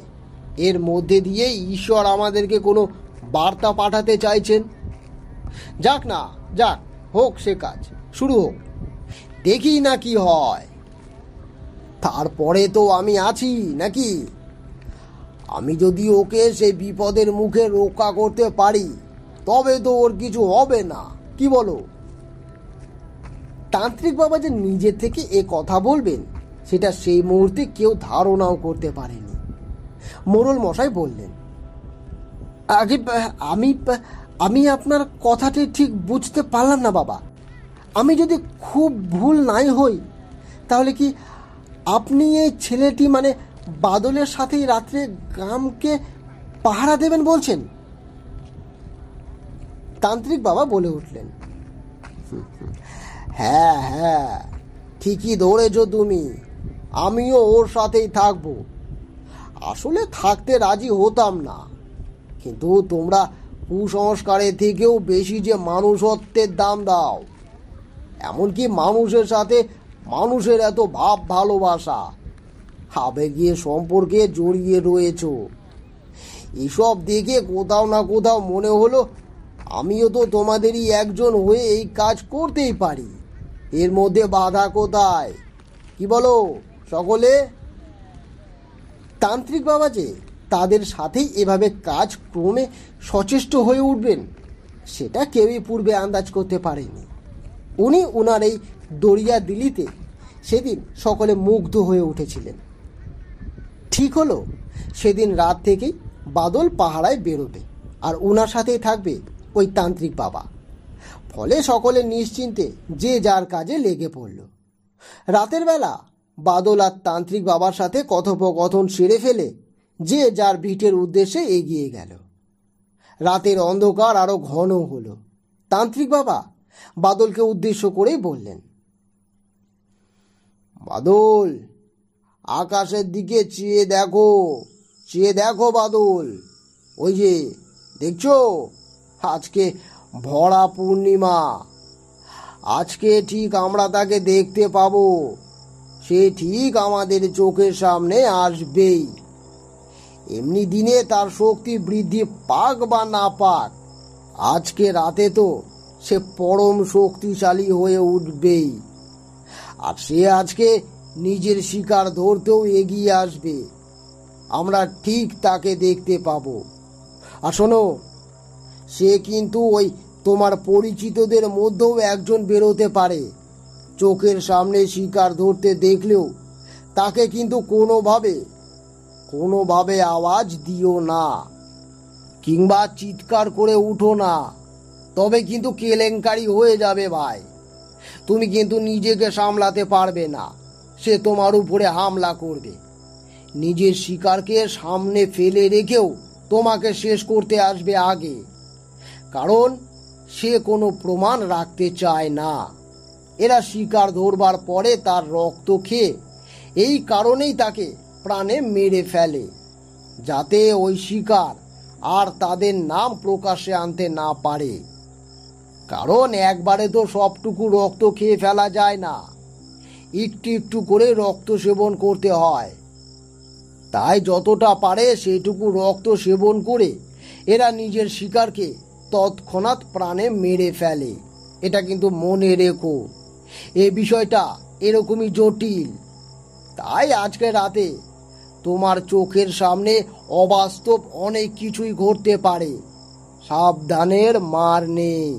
এর মধ্যে দিয়ে ঈশ্বর আমাদেরকে কোনো বার্তা পাঠাতে চাইছেন। যাক, হোক সে কাজ, শুরু হোক, দেখি না কি হয়। তারপরে তো আমি আছি নাকি? আমি যদি ওকে সেই বিপদের মুখে রক্ষা করতে পারি, তবে তো ওর কিছু হবে না, কি বলো? তান্ত্রিক বাবা যে নিজে থেকে এ কথা বলবেন সেটা সেই মুহূর্তে কেউ ধারণাও করতে পারেনি। মোড়ল মশাই বললেন, আগে আমি আপনার কথাটি ঠিক বুঝতে পারলাম না বাবা। আমি যদি খুব ভুল নাই হই, তাহলে কি আপনি এই ছেলেটি মানে বাদলের সাথেই রাত্রে গ্রামকে পাহারা দেবেন বলছেন? তান্ত্রিক বাবা বলে উঠলেন, হ্যাঁ, ঠিকই ধরেছ তুমি। আমিও ওর সাথেই থাকবো। আসলে থাকতে রাজি হতাম না, কিন্তু তোমরা কুসংস্কারের থেকেও বেশি যে মানুষত্বের দাম দাও, এমনকি মানুষের সাথে মানুষের এত ভাব ভালোবাসা, আবেগীয় সম্পর্কে জড়িয়ে রয়েছো। এসব দেখে কোথাও না কোথাও মনে হলো আমিও তো তোমাদেরই একজন হয়ে এই কাজ করতেই পারি। এর মধ্যে বাধা কোথায়, কি বলো সকলে? তান্ত্রিক বাবা যে তাদের সাথেই এভাবে কাজ ক্রমে সচেষ্ট হয়ে উঠবেন সেটা কেউই পূর্বে আন্দাজ করতে পারেনি। উনি উনার এই দরিয়া দিলিতে সেদিন সকলে মুগ্ধ হয়ে উঠেছিলেন। ঠিক হলো সেদিন রাত থেকেই বাদল পাহারায় বেরোবে আর উনার সাথেই থাকবে ওই তান্ত্রিক বাবা। ফলে সকলে নিশ্চিন্তে যে যার কাজে লেগে পড়ল। রাতের বেলা বাদল আর তান্ত্রিক বাবার সাথে কথোপকথন সেরে ফেলে যে যার ভিটের উদ্দেশ্যে এগিয়ে গেল। রাতের অন্ধকার আরো ঘন হলো। তান্ত্রিক বাবা বাদলকে উদ্দেশ্য করেই বললেন, বাদল, আকাশের দিকে চেয়ে দেখো বাদল। ওই যে দেখছো, আজকে ভরা পূর্ণিমা। আজকে ঠিক আমরা তাকে দেখতে পাবো। সে ঠিক আমাদের চোখের সামনে আসবেই। এমনি দিনে তার শক্তি বৃদ্ধি পাক বা না পাক, আজকে রাতে তো সে পরম শক্তিশালী হয়ে উঠবেই। আর সে আজকে নিজের শিকার ধরতেও এগিয়ে আসবে। আমরা ঠিক তাকে দেখতে পাবো। আর শোনো, সে কিন্তু ওই তোমার পরিচিতদের মধ্যেও একজন বেরোতে পারে। চোখের সামনে শিকার ধরতে দেখলেও তাকে কিন্তু কোনোভাবে আওয়াজ দিও না, কিংবা চিৎকার করে উঠো না, তবে কিন্তু কেলেঙ্কারি হয়ে যাবে ভাই। তুমি কিন্তু নিজেকে সামলাতে পারবে না, সে তোমার উপরে হামলা করবে। নিজের শিকারকে সামনে ফেলে রেখেও তোমাকে শেষ করতে আসবে আগে, কারণ সে কোনো প্রমাণ রাখতে চায় না। এরা শিকার ধরবার পরে তার রক্ত খেয়ে এই কারণেই তাকে প্রাণে মেরে ফেলে, যাতে ওই শিকার আর তাদের নাম প্রকাশ্যে আনতে না পারে। কারণ একবারে তো সবটুকু রক্ত খেয়ে ফেলা যায় না, একটু একটু করে রক্ত সেবন করতে হয়। তাই যতটা পারে সেটুকু রক্ত সেবন করে এরা নিজের শিকারকে তৎক্ষণাৎ প্রাণে মেরে ফেলে। এটা কিন্তু মনে রেখো, এ বিষয়টা এরকমই জটিল। তাই আজকে রাতে তোমার চোখের সামনে অবাস্তব অনেক কিছুই ঘটতে পারে। সাবধানের মার নেই।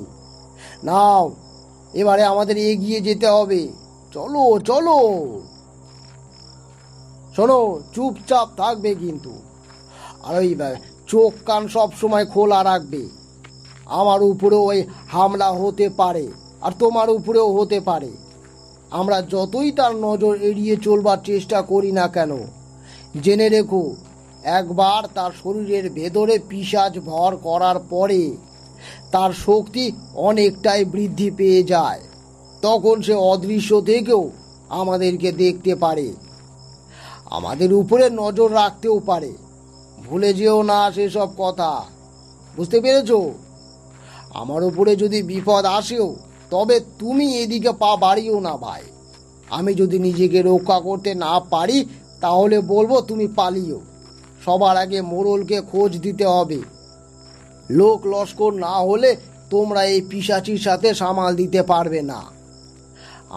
নাও, এবারে আমাদের এগিয়ে যেতে হবে। চলো চলো। শোনো, চুপচাপ থাকবে কিন্তু, আর ওই চোখ কান সব সময় খোলা রাখবে। আমার উপরেও ওই হামলা হতে পারে, আর তোমার উপরেও হতে পারে। আমরা যতই তার নজর এড়িয়ে চলবার চেষ্টা করি না কেন, জেনে রেখো, একবার তার শরীরের ভেতরে পিশাচ ভর করার পরে তার শক্তি অনেকটাই বৃদ্ধি পেয়ে যায়। তখন সে অদৃশ্য থেকেও আমাদেরকে দেখতে পারে, আমাদের উপরে নজর রাখতেও পারে। ভুলে যেও না সেসব কথা, বুঝতে পেরেছো? আমার উপরে যদি বিপদ আসেও, তবে তুমি এদিকে পা বাড়িও না ভাই। আমি যদি নিজেকে রক্ষা করতে না পারি তাহলে বলবো তুমি পালিও। সবার আগে মোড়লকে খোঁজ দিতে হবে। লোক লস্কর না হলে তোমরা এই পিশাচির সাথে সামাল দিতে পারবে না।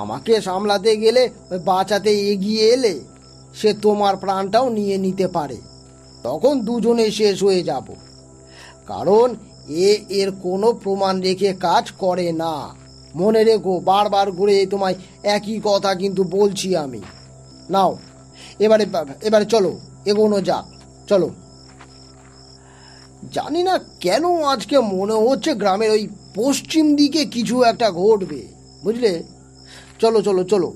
আমাকে সামলাতে গেলে বাঁচাতে এগিয়ে এলে সে তোমার প্রাণটাও নিয়ে নিতে পারে। তখন দুজনে শেষ হয়ে যাব, কারণ এর কোনো প্রমাণ রেখে কাজ করে না। মনে রেখো, বারবার করে তোমায় একই কথা কিন্তু বলছি আমি। নাও, এবারে চলো, এগোনো যাক, চলো। জানি না কেন আজকে মনে হচ্ছে গ্রামের ওই পশ্চিম দিকে কিছু একটা ঘটবে, বুঝলে? চলো চলো চলো,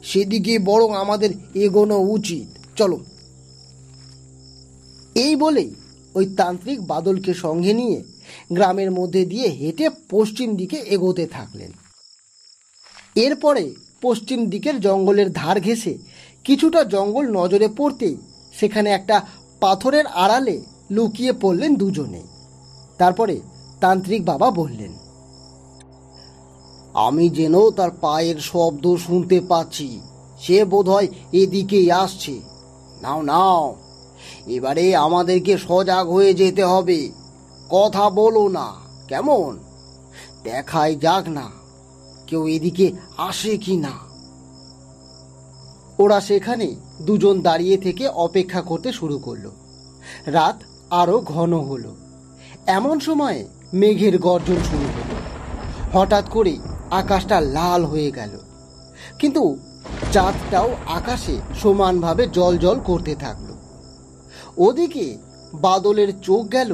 সেদিকে বরং আমাদের এগোনো উচিত। চলো। এই বলেই ওই তান্ত্রিক বাদলকে সঙ্গে নিয়ে গ্রামের মধ্যে দিয়ে হেঁটে পশ্চিম দিকে এগোতে থাকলেন। এরপরে পশ্চিম দিকের জঙ্গলের ধার ঘেঁষে কিছুটা জঙ্গল নজরে পড়তেই সেখানে একটা পাথরের আড়ালে লুকিয়ে পড়লেন দুজনে। তারপরে তান্ত্রিক বাবা বললেন, আমি যেন তার পায়ের শব্দ শুনতে পাচ্ছি। সে বোধহয় এদিকেই আসছে। নাও নাও, এবারে আমাদেরকে সজাগ হয়ে যেতে হবে। কথা বলো না, কেমন? দেখাই যাক না কেউ এদিকে আসে কি না। ওরা সেখানে দুজন দাঁড়িয়ে থেকে অপেক্ষা করতে শুরু করলো। রাত আরো ঘন হলো। এমন সময়ে মেঘের গর্জন শুরু হলো। হঠাৎ করে আকাশটা লাল হয়ে গেল, কিন্তু চাঁদটাও আকাশে সমানভাবে জ্বলজ্বল করতে থাকলো। ওদিকে বাদলের চোখ গেল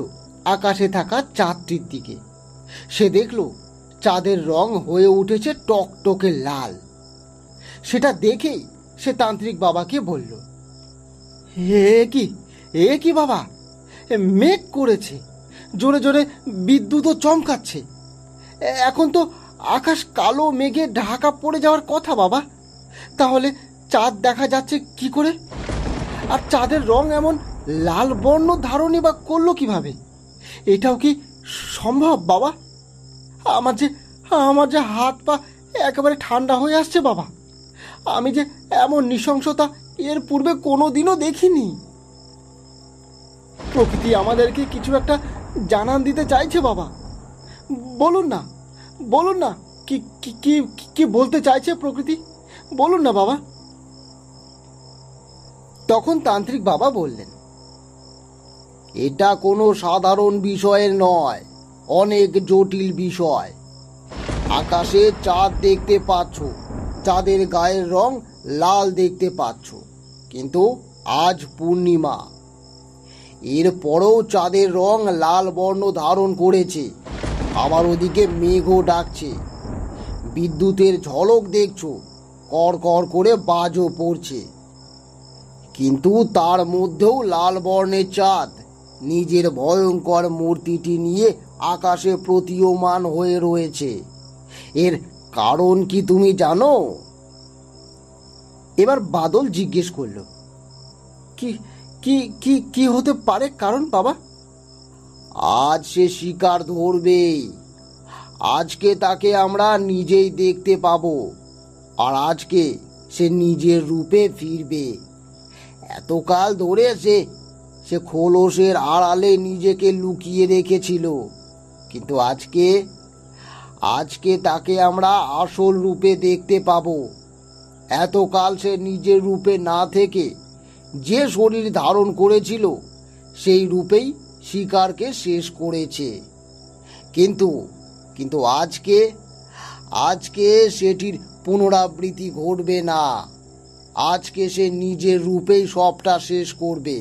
আকাশে থাকা চাঁদটির দিকে। সে দেখল চাঁদের রং হয়ে উঠেছে টকটকে লাল। সেটা দেখেই সে তান্ত্রিক বাবাকে বলল, এ কি বাবা, মেঘ করেছে, জোরে জোরে বিদ্যুৎও চমকাচ্ছে। এখন তো আকাশ কালো মেঘে ঢাকা পড়ে যাওয়ার কথা বাবা, তাহলে চাঁদ দেখা যাচ্ছে কি করে? আর চাঁদের রং এমন লাল বর্ণ ধারণই বা করলো কিভাবে? এটাও কি সম্ভব বাবা? আমার যে হাত পা একেবারে ঠান্ডা হয়ে আসছে বাবা। আমি যে এমন নৃশংসতা এর পূর্বে কোনোদিনও দেখিনি। প্রকৃতি আমাদেরকে কিছু একটা জানান দিতে চাইছে বাবা। বলুন না, কি কি কি কি বলতে চাইছে প্রকৃতি? বলুন না বাবা। তখন তান্ত্রিক বাবা বললেন, এটা কোনো সাধারণ বিষয়ের নয়, অনেক জটিল বিষয়। আকাশে চাঁদ দেখতে পাচ্ছ, চাঁদের গায়ের রং লাল দেখতে পাচ্ছ, কিন্তু আজ পূর্ণিমা। এরপরেও চাঁদের রং লাল বর্ণ ধারণ করেছে। আবার ওদিকে মেঘও ডাকছে, বিদ্যুতের ঝলক দেখছো, কর কর করে বাজও পড়ছে। কিন্তু তার মধ্যেও লাল বর্ণের চাঁদ নিজের ভয়ঙ্কর মূর্তিটি নিয়ে আকাশে প্রতীয়মান হয়ে রয়েছে। এর কারণ কি তুমি জানো? এবার বাদল জিজ্ঞেস করলো, কি কি কি কি হতে পারে কারণ বাবা? আজ সে শিকার ধরবেই। আজকে তাকে আমরা নিজেই দেখতে পাবো, আর আজকে সে নিজের রূপে ফিরবে। এতকাল ধরে সে খোলসের আড়ালে নিজেকে লুকিয়ে রেখেছিল, কিন্তু আজকে তাকে আমরা আসল রূপে দেখতে পাবো। এতকাল সে নিজের রূপে না থেকে যে শরীর ধারণ করেছিল সেই রূপেই শিকারকে শেষ করেছে। কিন্তু আজকে সেটির পুনরাবৃত্তি ঘটবে না। আজকে সে নিজের রূপেই সবটা শেষ করবে।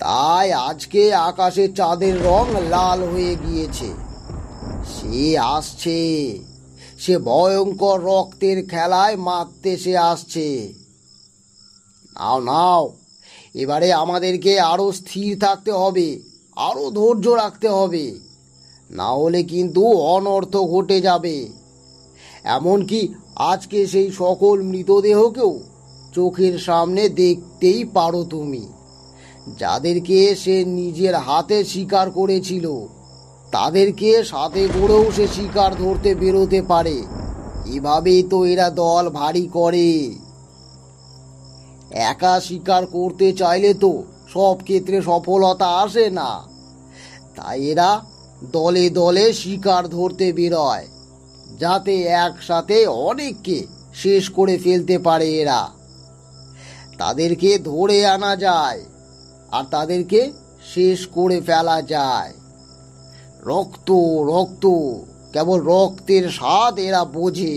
তাই আজকে আকাশে চাঁদের রং লাল হয়ে গিয়েছে। সে আসছে, সে ভয়ঙ্কর রক্তের খেলায় মারতে সে আসছে। নাও, এবারে আমাদেরকে আরো স্থির থাকতে হবে, আরো ধৈর্য রাখতে হবে, না হলে কিন্তু অনর্থ ঘটে যাবে। এমনকি আজকে সেই সকল মৃতদেহকেও চোখের সামনে দেখতেই পারো তুমি, যাদেরকে সে নিজের হাতে শিকার করেছিল। তাদেরকে সাথে করেও সে শিকার ধরতে বেরোতে পারে। এভাবেই তো এরা দল ভারী করে। একা শিকার করতে চাইলে তো সব ক্ষেত্রে সফলতা আসে না, তাই এরা দলে দলে শিকার ধরতে বেরোয়, যাতে একসাথে অনেককে শেষ করে ফেলতে পারে এরা। তাদেরকে ধরে আনা যায় আর তাদেরকে শেষ করে ফেলা যায়। রক্ত রক্ত, কেবল রক্তের স্বাদ এরা বোঝে।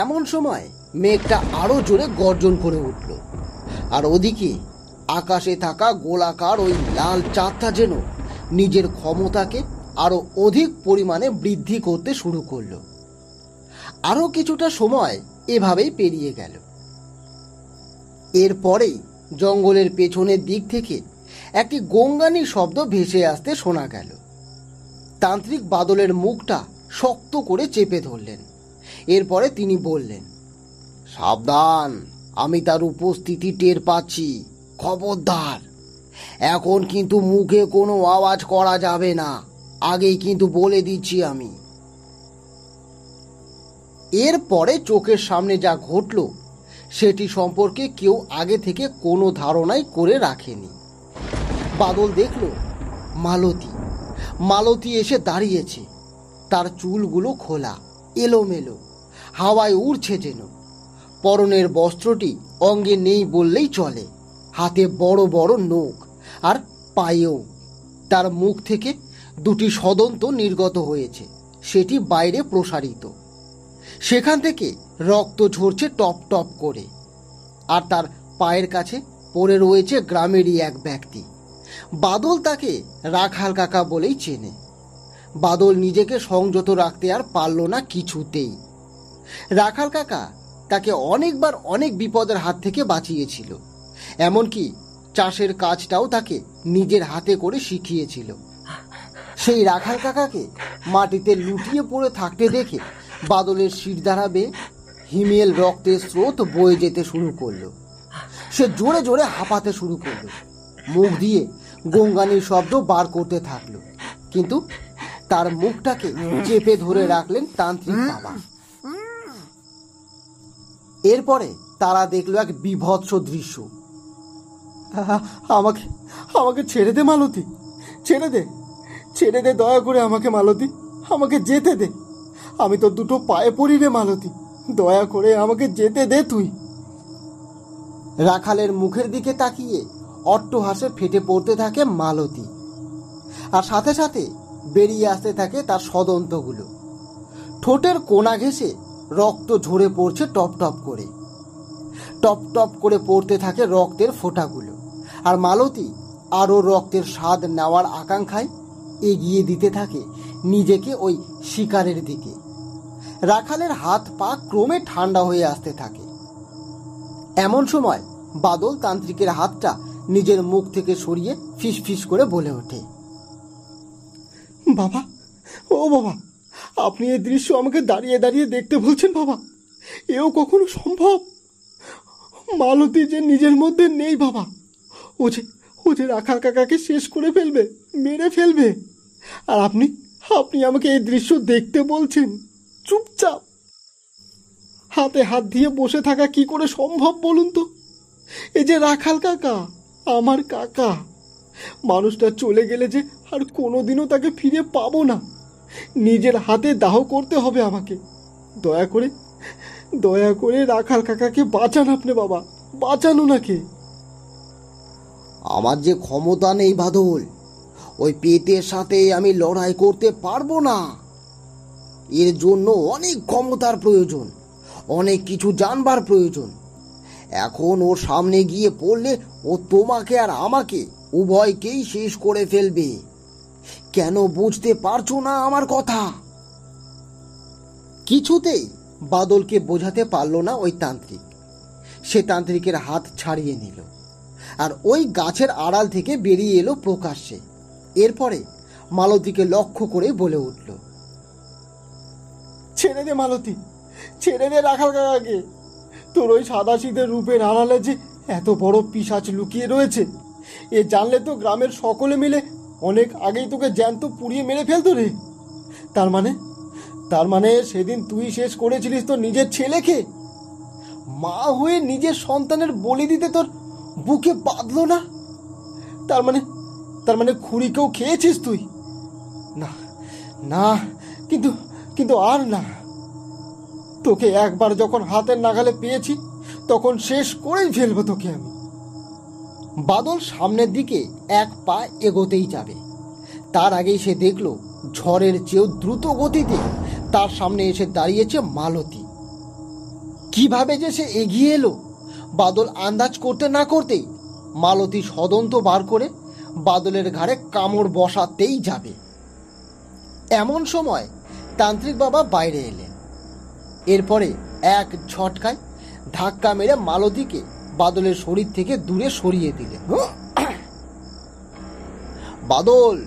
এমন সময় মেঘটা আরো জোরে গর্জন করে উঠল, আর ওদিকে আকাশে থাকা গোলাকার ওই লাল চাঁদটা যেন নিজের ক্ষমতাকে আরো অধিক পরিমাণে বৃদ্ধি করতে শুরু করলো। আরো কিছুটা সময় এভাবেই পেরিয়ে গেল। এরপরেই জঙ্গলের পেছনের দিক থেকে একটি গঙ্গানির শব্দ ভেসে আসতে শোনা গেল। তান্ত্রিক বাদলের মুখটা শক্ত করে চেপে ধরলেন। এরপরে তিনি বললেন, সাবধান, আমি তার উপস্থিতি টের পাচ্ছি। খবরদার, এখন কিন্তু মুখে কোনো আওয়াজ করা যাবে না। আগেই কিন্তু বলে দিচ্ছি আমি। এরপরে চোখের সামনে যা ঘটল সেটি সম্পর্কে কেউ আগে থেকে কোনো ধারণাই করে রাখেনি। বাদল দেখল মালতী মালতী এসে দাঁড়িয়েছে। তার চুলগুলো খোলা, এলোমেলো, হাওয়ায় উড়ছে যেন। পরনের বস্ত্রটি অঙ্গে নেই বললেই চলে। হাতে বড় বড় নখ, আর পায়েও। তার মুখ থেকে দুটি সদন্ত নির্গত হয়েছে, সেটি বাইরে প্রসারিত। সেখান থেকে রক্ত ঝরছে টপ টপ করে। আর তার পায়ের কাছে পড়ে রয়েছে গ্রামেরই এক ব্যক্তি। বাদল তাকে রাখাল কাকা বলেই চেনে। বাদল নিজেকে সংযত রাখতে আর পারল না কিছুতেই। রাখাল কাকা তাকে অনেকবার অনেক বিপদের হাত থেকে বাঁচিয়েছিল। এমনকি চাষের কাজটাও তাকে নিজের হাতে করে শিখিয়েছিল। সেই রাখাল কাকাকে মাটিতে লুটিয়ে পড়ে থাকতে দেখে বাদলের শিরদাঁড়া বেয়ে হিমেল রক্তের স্রোত বয়ে যেতে শুরু করলো। সে জোরে জোরে হাঁপাতে শুরু করলো। মুখ দিয়ে গঙ্গানির শব্দ বার করতে থাকলো। কিন্তু তার মুখটাকে চেপে ধরে রাখলেন তান্ত্রিক বাবা। এরপরে তারা দেখলো এক বিভৎস দৃশ্য। আমাকে আমাকে ছেড়ে দে মালতী, ছেড়ে দে, ছেড়ে দে, দয়া করে আমাকে মালতী, আমাকে যেতে দে। আমি তো দুটো পায়ে পড়ি রে মালতী, দয়া করে আমাকে যেতে দে তুই। রাখালের মুখের দিকে তাকিয়ে অট্টহাসে ফেটে পড়তে থাকে মালতী। আর সাথে সাথে বেরিয়ে আসতে থাকে তার সদন্তগুলো। ঠোঁটের কোণা ঘেঁষে রক্ত ঝরে পড়ছে টপ টপ করে। টপ টপ করে পড়তে থাকে রক্তের ফোঁটাগুলো। আর মালতী আরও রক্তের স্বাদ নেওয়ার আকাঙ্ক্ষায় এগিয়ে দিতে থাকে নিজেকে ওই শিকারের দিকে। রাখালের হাত পা ক্রমে ঠান্ডা হয়ে আসতে থাকে। এমন সময় বাদল তান্ত্রিকের হাতটা নিজের মুখ থেকে সরিয়ে ফিস ফিস করে বলে ওঠে, বাবা, ও বাবা, আপনি এই দৃশ্য আমাকে দাঁড়িয়ে দাঁড়িয়ে দেখতে বলছেন বাবা? এও কখনো সম্ভব? মালতী যে নিজের মধ্যে নেই বাবা। ও যে রাখাল কাকাকে শেষ করে ফেলবে, মেরে ফেলবে। আর আপনি আমাকে এই দৃশ্য দেখতে বলছেন চুপচাপ? হাতে হাত দিয়ে বসে থাকা কি করে সম্ভব বলুন তো? এই যে রাখাল কাকা, আমার কাকা, মানুষটা চলে গেলে যে আর কোনোদিনও তাকে ফিরে পাবো না। নিজের হাতে দাহ করতে হবে আমাকে। দয়া করে রাখাল কাকাকে বাঁচান আপনি বাবা, বাঁচান ওনাকে। আমার যে ক্ষমতা নেই বাদল, ওই পেটের সাথে আমি লড়াই করতে পারবো না। এর জন্য অনেক ক্ষমতার প্রয়োজন, অনেক কিছু জানবার প্রয়োজন। এখন ওর সামনে গিয়ে পড়লে ও তোমাকে আর আমাকে উভয়কেই শেষ করে ফেলবে। কেন বুঝতে পারছো না আমার কথা? কিছুতেই বাদলকে বোঝাতে পারল না ওই তান্ত্রিক। সে তান্ত্রিকের হাত ছাড়িয়ে নিল আর ওই গাছের আড়াল থেকে বেরিয়ে এলো প্রকাশ্যে। এরপরে মালতীকে লক্ষ্য করে বলে উঠল, ছেড়ে দে মালতী, ছেড়ে দে রাখাল কাকাকে। তোর ওই সাদাসিধে রূপের আড়ালে যে এত বড় পিশাচ লুকিয়ে রয়েছে, এ জানলে তো গ্রামের সকলে মিলে অনেক আগেই তোকে জ্যান্ত পুড়িয়ে মেরে ফেলতো রে। তার মানে সেদিন তুই শেষ করেছিলিস তোর নিজের ছেলেকে। মা হয়ে নিজের সন্তানের বলি দিতে তোর বুকে বাঁধলো না? তার মানে খুঁড়িকেও খেয়েছিস তুই? না না, কিন্তু আর না। তোকে একবার যখন হাতের নাগালে পেয়েছি, তখন শেষ করেই ফেলবো তোকে আমি। বাদল সামনের দিকে এক পা এগোতেই যাবে, তার আগেই সে দেখল ঝড়ের চেয়েও দ্রুত গতিতে তার সামনে এসে দাঁড়িয়েছে মালতী। কিভাবে যে সে এগিয়ে এলো বাদল আন্দাজ করতে না করতেই মালতী সদন্ত বার করে বাদলের ঘাড়ে কামড় বসাতেই যাবে। এমন সময় তান্ত্রিক বাবা বাইরে এলেন। এরপরে এক ঝটকায় ধাক্কা মেরে মালতীকে বাদলের শরীর থেকে দূরে সরিয়ে দিলেন। বাদল,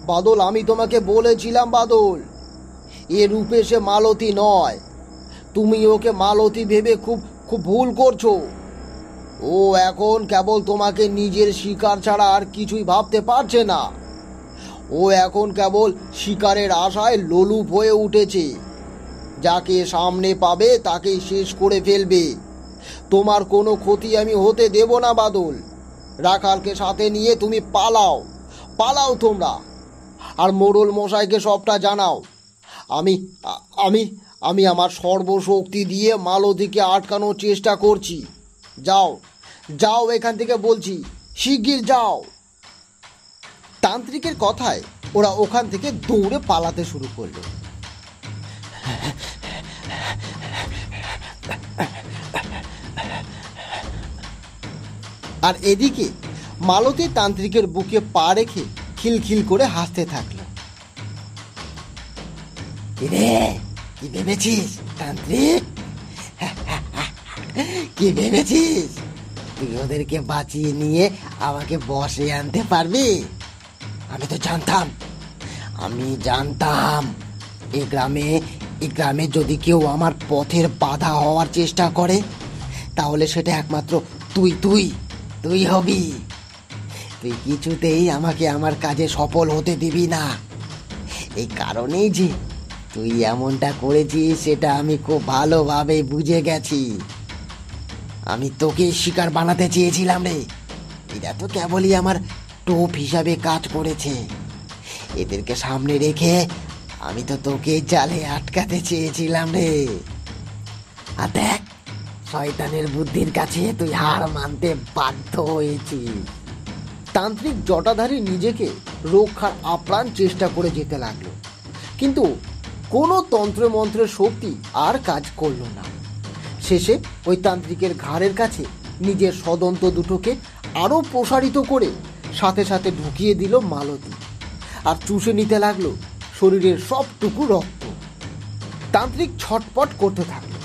বাদল, আমি তোমাকে বলেছিলাম বাদল, এ রূপে সে মালতী নয়। তুমি ওকে মালতী ভেবে খুব ভুল করছো। ও এখন কেবল তোমাকে নিজের শিকার ছাড়া আর কিছুই ভাবতে পারছে না। ও এখন কেবল শিকারের আশায় লোলুপ হয়ে উঠেছে। যাকে সামনে পাবে তাকেই শেষ করে ফেলবে। তোমার কোনো ক্ষতি আমি হতে দেব না বাদল। রাখালকে সাথে নিয়ে তুমি পালাও, পালাও তোমরা। আর মোড়ল মশাইকে সবটা জানাও। আমি আমি আমি আমার সর্বশক্তি দিয়ে মালতীকে আটকানোর চেষ্টা করছি। যাও, যাও এখান থেকে বলছি, শিগগির যাও। তান্ত্রিকের কথায় ওরা ওখান থেকে দৌড়ে পালাতে শুরু করলো। আর এদিকে মালতী তান্ত্রিকের বুকে পা রেখে খিলখিল করে হাসতে থাকলো। কিরে, কি ভেবেছিস তান্ত্রিক? কি ভেবেছিস তুই ওদেরকে বাঁচিয়ে নিয়ে আমাকে বশে আনতে পারবি? আমি তো জানতাম, এই গ্রামে যদি কেউ আমার পথের বাধা হওয়ার চেষ্টা করে তাহলে সেটা একমাত্র তুই হবি। তুই কিছুতেই আমাকে আমার কাজে সফল হতে দিবি না। এই কারণেই যে তুই এমনটা করেছিস সেটা আমি খুব ভালোভাবে বুঝে গেছি। আমি তোকে শিকার বানাতে চেয়েছিলাম রে। এটা তো কেবলই আমার টোপ হিসাবে কাজ করেছে। এদেরকে সামনে রেখে আমি তো তোকে জালে আটকাতে চেয়েছিলাম রে। আর দেখ, শয়তানের বুদ্ধির কাছে তুই হার মানতে বাধ্য হয়েছিস। তান্ত্রিক জটাধারী নিজেকে রক্ষার আপ্রাণ চেষ্টা করে যেতে লাগলো, কিন্তু কোনো তন্ত্রমন্ত্রের শক্তি আর কাজ করলো না। শেষে ওই তান্ত্রিকের ঘাড়ের কাছে নিজের সদন্ত দুটোকে আরো প্রসারিত করে সাথে সাথে ঢুকিয়ে দিল মালতী, আর চুষে নিতে লাগলো শরীরের সবটুকু রক্ত। তান্ত্রিক ছটপট করতে থাকলো।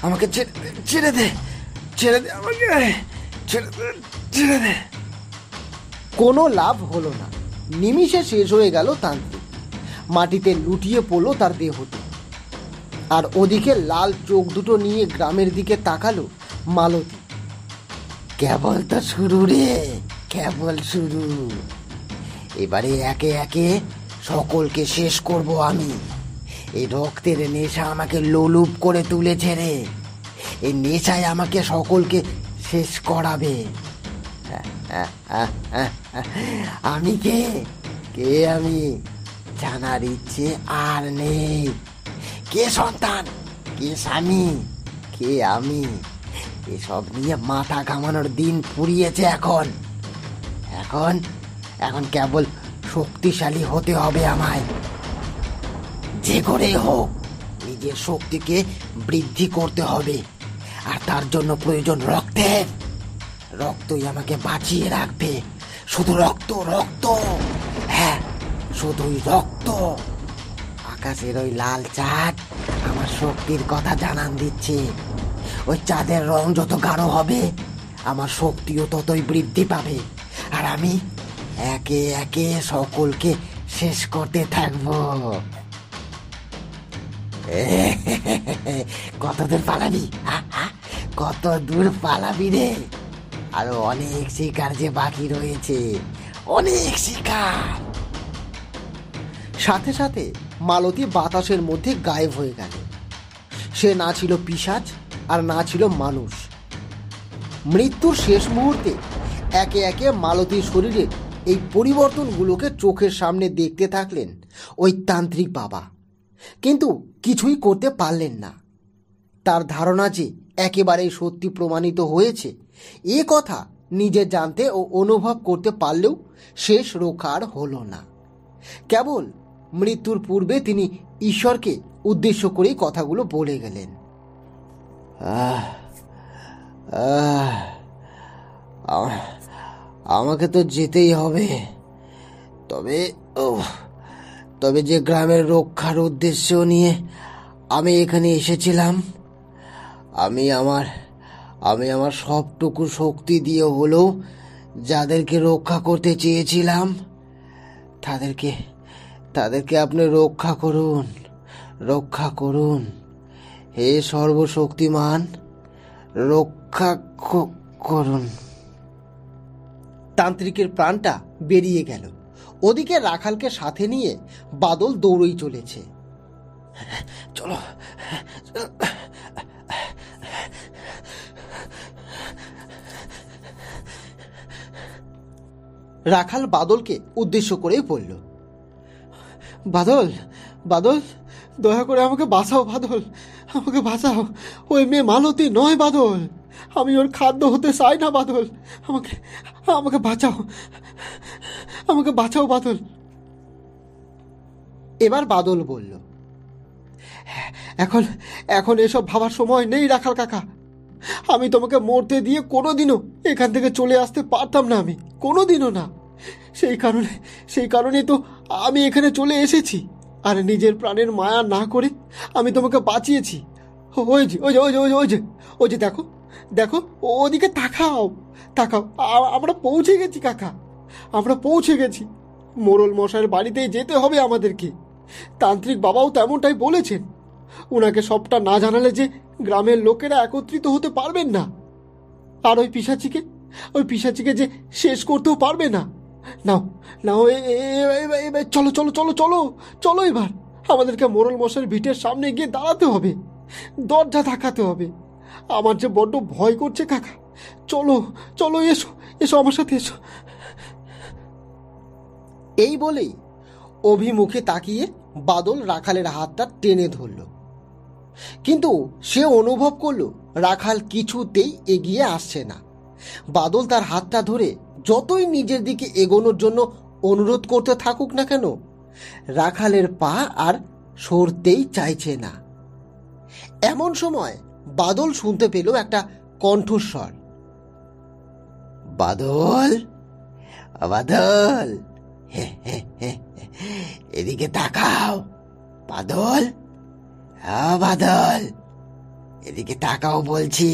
আমাকে ছেড়ে দে, আমাকে ছেড়ে দে। কোনো লাভ হলো না। নিমিষে শেষ হয়ে গেল তান্ত্রিক। মাটিতে লুটিয়ে পড়লো তার দেহটি। আর ওদিকে লাল চোখ দুটো নিয়ে গ্রামের দিকে তাকালো মালতী। কেবল তো শুরু রে, কেবল শুরু। এবারে একে একে সকলকে শেষ করব আমি। এই রক্তের নেশা আমাকে লোলুপ করে তুলেছে রে। এই নেশায় আমাকে সকলকে শেষ করাবে। আমি কে আমি জানার ইচ্ছে আর নেই। কে সন্তান, কে স্বামী, কে আমি, এসব নিয়ে মাথা ঘামানোর দিন ফুরিয়েছে। এখন কেবল শক্তিশালী হতে হবে আমায়। যে করে হোক নিজের শক্তিকে বৃদ্ধি করতে হবে, আর তার জন্য প্রয়োজন রক্তের। রক্তই আমাকে বাঁচিয়ে রাখবে। শুধু রক্ত, হ্যাঁ শুধুই রক্ত। আকাশের ওই লাল চাঁদ আমার শক্তির কথা জানান দিচ্ছে। ওই চাঁদের রং যত গাঢ় হবে আমার শক্তিও ততই বৃদ্ধি পাবে, আর আমি একে একে সকলকে শেষ করতে থাকবো। কত দূর পালাবি, কত দূর পালাবি রে? আরো অনেক শিকার যে বাকি রয়েছে, অনেক শিকার। সাথে সাথে মালতী বাতাসের মধ্যে গায়েব হয়ে গেল। সে না ছিল পিশাচ আর না ছিল মানুষ। মৃত্যুর শেষ মুহূর্তে একে একে মালতীর শরীরের এই পরিবর্তনগুলোকে চোখের সামনে দেখতে থাকলেন ওই তান্ত্রিক বাবা, কিন্তু কিছুই করতে পারলেন না। তার ধারণা যে একেবারেই সত্যি প্রমাণিত হয়েছে, এ কথা নিজে জানতে ও অনুভব করতে পারলেও শেষ রক্ষা আর হলো না। কেবল মৃত্যুর পূর্বে তিনি ঈশ্বরকে উদ্দেশ্য করেই কথাগুলো বলে গেলেন। আমাকে তো যেতেই হবে, তবে যে গ্রামের রক্ষার উদ্দেশ্য নিয়ে আমি এখানে এসেছিলাম, আমি আমার সবটুকু শক্তি দিয়ে হলেও যাদেরকে রক্ষা করতে চেয়েছিলাম তাদেরকে আপনি রক্ষা করুন। হে সর্বশক্তিমান, রক্ষা করুন। তান্ত্রিকের প্রাণটা বেরিয়ে গেল। ওদিকে রাখালকে সাথে নিয়ে বাদল দৌড়েই চলেছে। চলো। রাখাল বাদলকে উদ্দেশ্য করেই বলল, বাদল, বাদল, দয়া করে আমাকে বাঁচাও বাদল, আমাকে বাঁচাও। ওই মেয়ে মালতী নয় বাদল, আমি ওর খাদ্য হতে চাই না বাদল, আমাকে আমাকে বাঁচাও, আমাকে বাঁচাও বাদল। এবার বাদল বলল, এখন এখন এসব ভাবার সময় নেই রাখাল কাকা। আমি তোমাকে মরতে দিয়ে কোনোদিনও এখান থেকে চলে আসতে পারতাম না, আমি কোনোদিনও না। সেই কারণে তো আমি এখানে চলে এসেছি, আর নিজের প্রাণের মায়া না করে আমি তোমাকে বাঁচিয়েছি। ওই যে ওই যে ওই যে ওই যে ওই যে ওই যে দেখো দেখো, ওদিকে তাকাও তাকাও, আমরা পৌঁছে গেছি কাকা, আমরা পৌঁছে গেছি। মোড়ল মশাইয়ের বাড়িতেই যেতে হবে আমাদেরকে, তান্ত্রিক বাবাও তেমনটাই বলেছেন। ওনাকে সবটা না জানালে যে গ্রামের লোকেরা একত্রিত হতে পারবেন না, আর ওই পিশাচিকে যে শেষ করতেও পারবে না। নাও নাও, চলো চলো চলো চলো চলো, এবার আমাদেরকে মোড়ল মশাইয়ের ভিটের সামনে গিয়ে দাঁড়াতে হবে, দরজা ধাক্কাতে হবে। আমার যে বড্ড ভয় করছে কাকা, চলো চলো, এসো এসো আমার সাথে এসো। এই বলেই অভিমুখে তাকিয়ে বাদল রাখালের হাতটা টেনে ধরল, কিন্তু সে অনুভব করল রাখাল কিছুতেই এগিয়ে আসছে না। বাদল তার হাতটা ধরে যতই নিজের দিকে এগোনোর জন্য অনুরোধ করতে থাকুক না কেন, রাখালের পা আর সরতেই চাইছে না। এমন সময় বাদল শুনতে পেল একটা কণ্ঠস্বর, বাদল, বাদল, এদিকে তাকাও বাদল, বাদল, এদিকে তাকাও বলছি।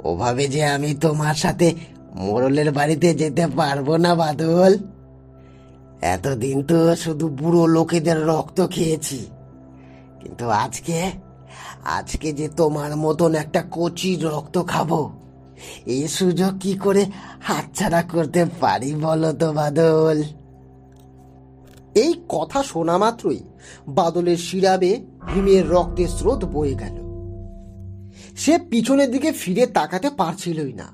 ওভাবে যে আমি তোমার সাথে মোড়লের বাড়িতে যেতে পারবো না বাদল। এতদিন তো শুধু বুড়ো লোকেদের রক্ত খেয়েছি, কিন্তু আজকে যে তোমার মতন একটা কচির রক্ত খাবো, এই সুযোগ কি করে হাতছাড়া করতে পারি বলো তো বাদল? এই কথা শোনা মাত্রই বাদলের শিরাবে ভীমের রক্তের স্রোত বয়ে গেল। সে পিছনের দিকে ফিরে তাকাতে পারছিলই না,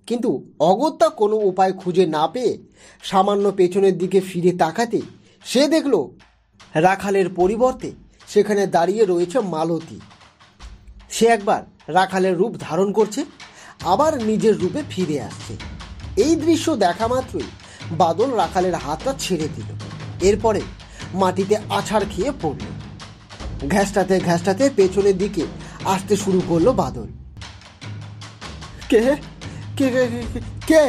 কিন্তু অগত্যা কোনো উপায় খুঁজে না পেয়ে সামান্য পেছনের দিকে ফিরে তাকাতে সে দেখল রাখালের পরিবর্তে সেখানে দাঁড়িয়ে রয়েছে মালতী। সে একবার রাখালের রূপ ধারণ করছে, আবার নিজের রূপে ফিরে আসছে। এই দৃশ্য দেখা মাত্রই বাদল রাখালের হাতটা ছেড়ে দিল, এরপরে মাটিতে আছাড় খেয়ে পড়ল। ঘ্যাসটাতে ঘ্যাসটাতে পেছনের দিকে আসতে শুরু করলো বাদল। কে কে কে কে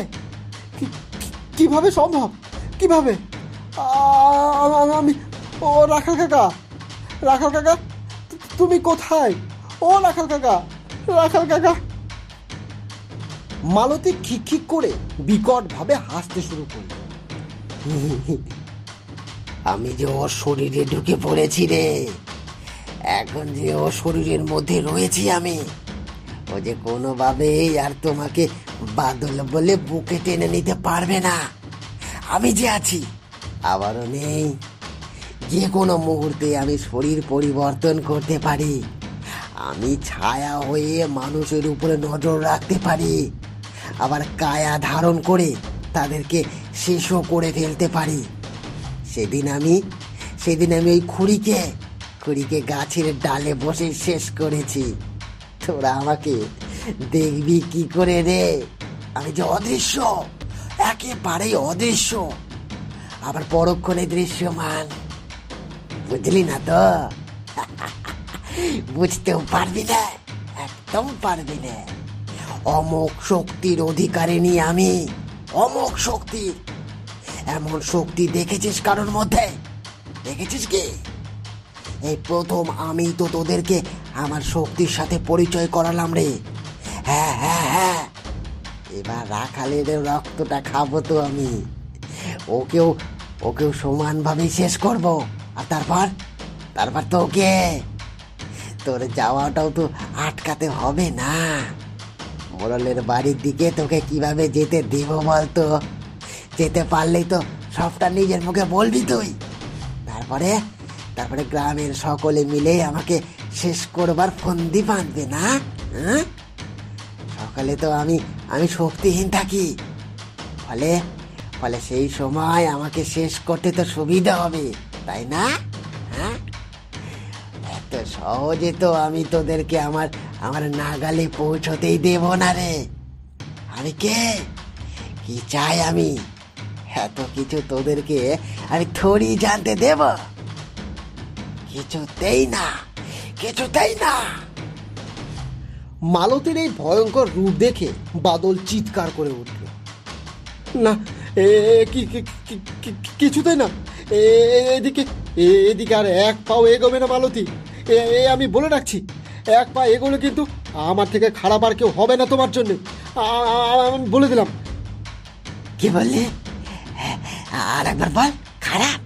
কিভাবে সম্ভব, কিভাবে? আমি, ও রাখাল কাকা, রাখাল কাকা, তুমি কোথায়? ও রাখাল কাকা, রাখাল কাকা। মালতী খিক করে বিকট ভাবে হাসতে শুরু করল। আমি যে ওর শরীরে ঢুকে পড়েছি রে, এখন যে ওর শরীরের মধ্যে রয়েছি আমি, ও যে কোনোভাবেই আর তোমাকে বাদল বলে বুকে টেনে নিতে পারবে না। আমি যে আছি, আবারও নেই। যে কোনো মুহূর্তে আমি শরীর পরিবর্তন করতে পারি। আমি ছায়া হয়ে মানুষের উপরে নজর রাখতে পারি, আবার কায়া ধারণ করে তাদেরকে শেষও করে ফেলতে পারি। সেদিন আমি ওই খুড়িকে গাছের ডালে বসে শেষ করেছি। তোরা আমাকে দেখবি কি করে রে? আমি যে অদৃশ্য, একেবারেই অদৃশ্য, আবার পরক্ষণে দৃশ্যমান। বুঝলি না তো? বুঝতেও পারবি না, একদম পারবি না। অমোঘ শক্তির অধিকারিণী আমি, অমোঘ শক্তি। এমন শক্তি দেখেছিস কারোর মধ্যে? দেখেছিস কি? এই প্রথম আমি তো তোদেরকে আমার শক্তির সাথে পরিচয় করালাম রে। হ্যাঁ হ্যাঁ হ্যাঁ, এবার রাখালের রক্তটা খাবো তো আমি। ওকেও সমানভাবে শেষ করব। আর তারপর তোকে, তোর যাওয়াটাও তো আটকাতে হবে না। মোড়লের বাড়ির দিকে তোকে কিভাবে যেতে দেব বলতো? যেতে পারলেই তো সবটা নিজের মুখে বলবি তুই। তারপরে তারপরে গ্রামের সকলে মিলে আমাকে শেষ করবার ফন্দি বাঁধবে না? হ্যাঁ, সকালে তো আমি আমি শক্তিহীন থাকি, ফলে ফলে সেই সময় আমাকে শেষ করতে তো সুবিধা হবে, তাই না? হ্যাঁ, এত সহজে তো আমি তোদেরকে আমার আমার নাগালে পৌঁছতেই দেব না রে। আমি কে, কি চাই আমি, এত কিছু তোদেরকে আমি থোড়ি জানতে দেব? কিছুতেই না, কিছুতেই না। মালতীর এই ভয়ঙ্কর রূপ দেখে বাদল চিৎকার করে উঠল। না, কিছুতেই না। এদিকে এদিকে আর এক পাও এগোবে না মালতী, আমি বলে রাখছি। এক পা এগোলে কিন্তু আমার থেকে খারাপ আর কেউ হবে না তোমার জন্য, আমি বলে দিলাম। কি বললি? আর একবার বল। খারাপ?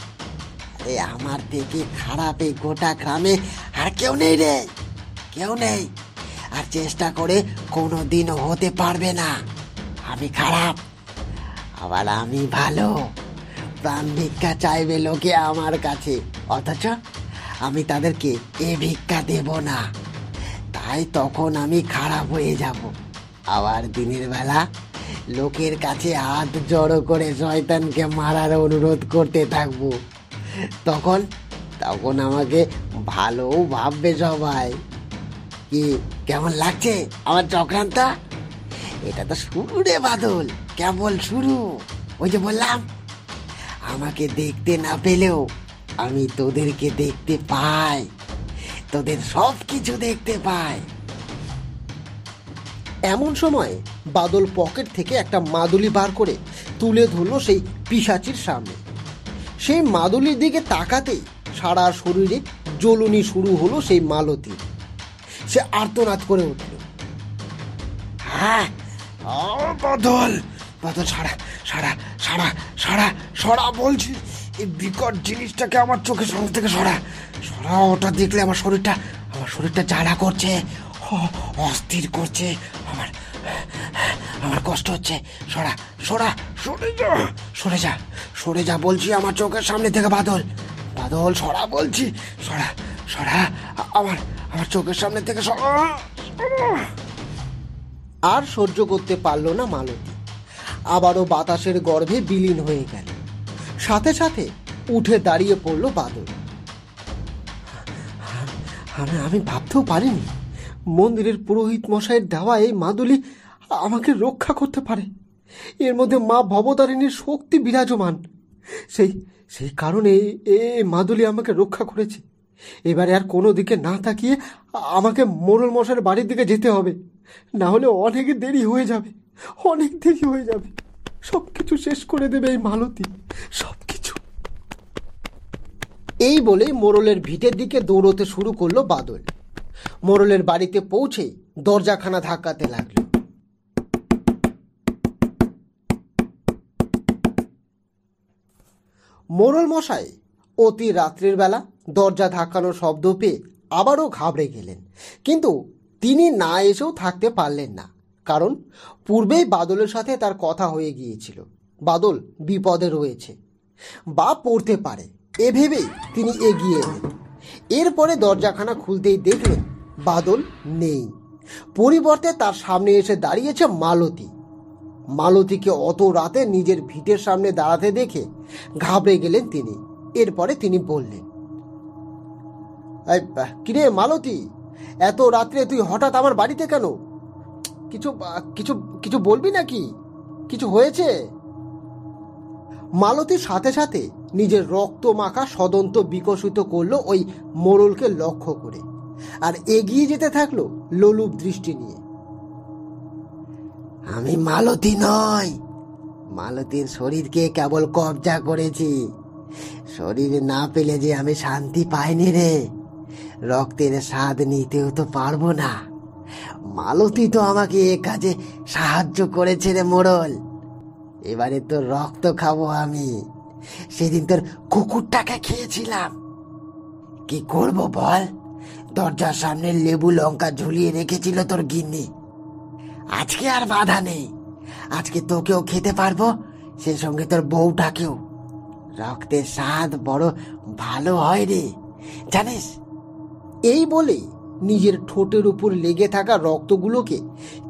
আরে আমার থেকে খারাপ এই গোটা গ্রামে আর কেউ নেই রে, কেউ নেই। আর চেষ্টা করে কোনোদিনও হতে পারবে না। আমি খারাপ, আবার আমি ভালো। প্রাণ ভিক্ষা চাইবে লোকে আমার কাছে, অথচ আমি তাদেরকে এ ভিক্ষা দেব না। তাই তখন আমি খারাপ হয়ে যাব। আবার দিনের বেলা লোকের কাছে হাত জড়ো করে শয়তানকে মারার অনুরোধ করতে থাকবো। তখন তখন আমাকে ভালো ভাববে সবাই। কি কেমন লাগছে আমার চক্রান্ত? এটা তো শুরু রে বাদল, কেবল শুরু। ওই যে বললাম, আমাকে দেখতে না পেলেও আমি তোদেরকে দেখতে পাই, তোদের সব কিছু দেখতে পাই। এমন সময় বাদল পকেট থেকে একটা মাদুলি বার করে তুলে ধরল সেই পিশাচির সামনে। সেই মাদুলির দিকে তাকাতেই সারা শরীরে জ্বলুনি শুরু হলো সেই মালতীর। সে আর্তনাদ করে উঠল। হ্যাঁ, বাদল, বাদল, সারা সারা সারা সারা সরা বলছি। এই বিকট জিনিসটাকে আমার চোখের সামনে থেকে সরা সরা। ওটা দেখলে আমার শরীরটা জ্বালা করছে, অস্থির করছে। আমার আমার কষ্ট হচ্ছে। সরা সরা, সরে যা, সরে যা, সরে যা বলছি আমার চোখের সামনে থেকে। বাদল, বাদল, সরা বলছি, সরা সরা, আমার আমার চোখের সামনে থেকে সরা। আর সহ্য করতে পারল না মালতী, আবারও বাতাসের গর্ভে বিলীন হয়ে গেল। সাথে সাথে উঠে দাঁড়িয়ে পড়ল বাদল। আমি ভাবতেও পারিনি মন্দিরের পুরোহিত মশাইয়ের দেওয়া এই মাদুলি আমাকে রক্ষা করতে পারে। এর মধ্যে মা ভবতারিণীর শক্তি বিরাজমান। সেই কারণে এ মাদুলি আমাকে রক্ষা করেছে। এবারে আর কোনো দিকে না তাকিয়ে আমাকে মোড়ল মশাইয়ের বাড়ির দিকে যেতে হবে, না হলে অনেক দেরি হয়ে যাবে, অনেক দেরি হয়ে যাবে। সবকিছু শেষ করে দেবে এই মালতী, সবকিছু। এই বলে মোড়লের ভিটের দিকে দৌড়তে শুরু করলো বাদল। মোড়লের বাড়িতে পৌঁছে দরজাখানা ধাক্কাতে লাগলো। মোড়ল মশাই অতি রাত্রির বেলা দরজা ধাক্কানোর শব্দ পেয়ে আবারও ঘাবড়ে গেলেন, কিন্তু তিনি না এসেও থাকতে পারলেন না। কারণ পূর্বেই বাদলের সাথে তার কথা হয়ে গিয়েছিল। বাদল বিপদে রয়েছে বা পড়তে পারে, এ ভেবেই তিনি এগিয়ে এলেন। এরপরে দরজাখানা খুলতেই দেখলেন বাদল নেই। পরিবর্তে তার সামনে এসে দাঁড়িয়েছে মালতী। মালতীকে অত রাতে নিজের ভিটের সামনে দাঁড়াতে দেখে ঘাবড়ে গেলেন তিনি। এরপরে তিনি বললেন, কিরে মালতী, এত রাত্রে তুই হঠাৎ আমার বাড়িতে কেন? কিছু কিছু কিছু বলবি নাকি? কিছু হয়েছে? মালতীর সাথে সাথে নিজের রক্ত মাখা সদন্ত বিকশিত করলো ওই মোড়লকে লক্ষ্য করে, আর এগিয়ে যেতে থাকলো লোলুপ দৃষ্টি নিয়ে। আমি মালতী নই, মালতীর শরীরকে কেবল কবজা করেছি। শরীর না পেলে যে আমি শান্তি পাইনি রে। রক্তের স্বাদ নিতেও তো পারবো না। মালতী তো আমাকে এ কাজে সাহায্য করেছে রে মোড়ল। এবারে তোর রক্ত খাবো আমি। সেদিন তোর কুকুরটাকে খেয়েছিলাম। কি করবো বল? দরজার সামনে লেবু লঙ্কা ঝুলিয়ে রেখেছিল তোর গিন্নি। আজকে আর বাধা নেই। আজকে তোকেও খেতে পারবো, সেই সঙ্গে তোর বউটাকেও। রক্তের স্বাদ বড় ভালো হয় রে, জানিস। এই বলে নিজের ঠোঁটের উপর লেগে থাকা রক্তগুলোকে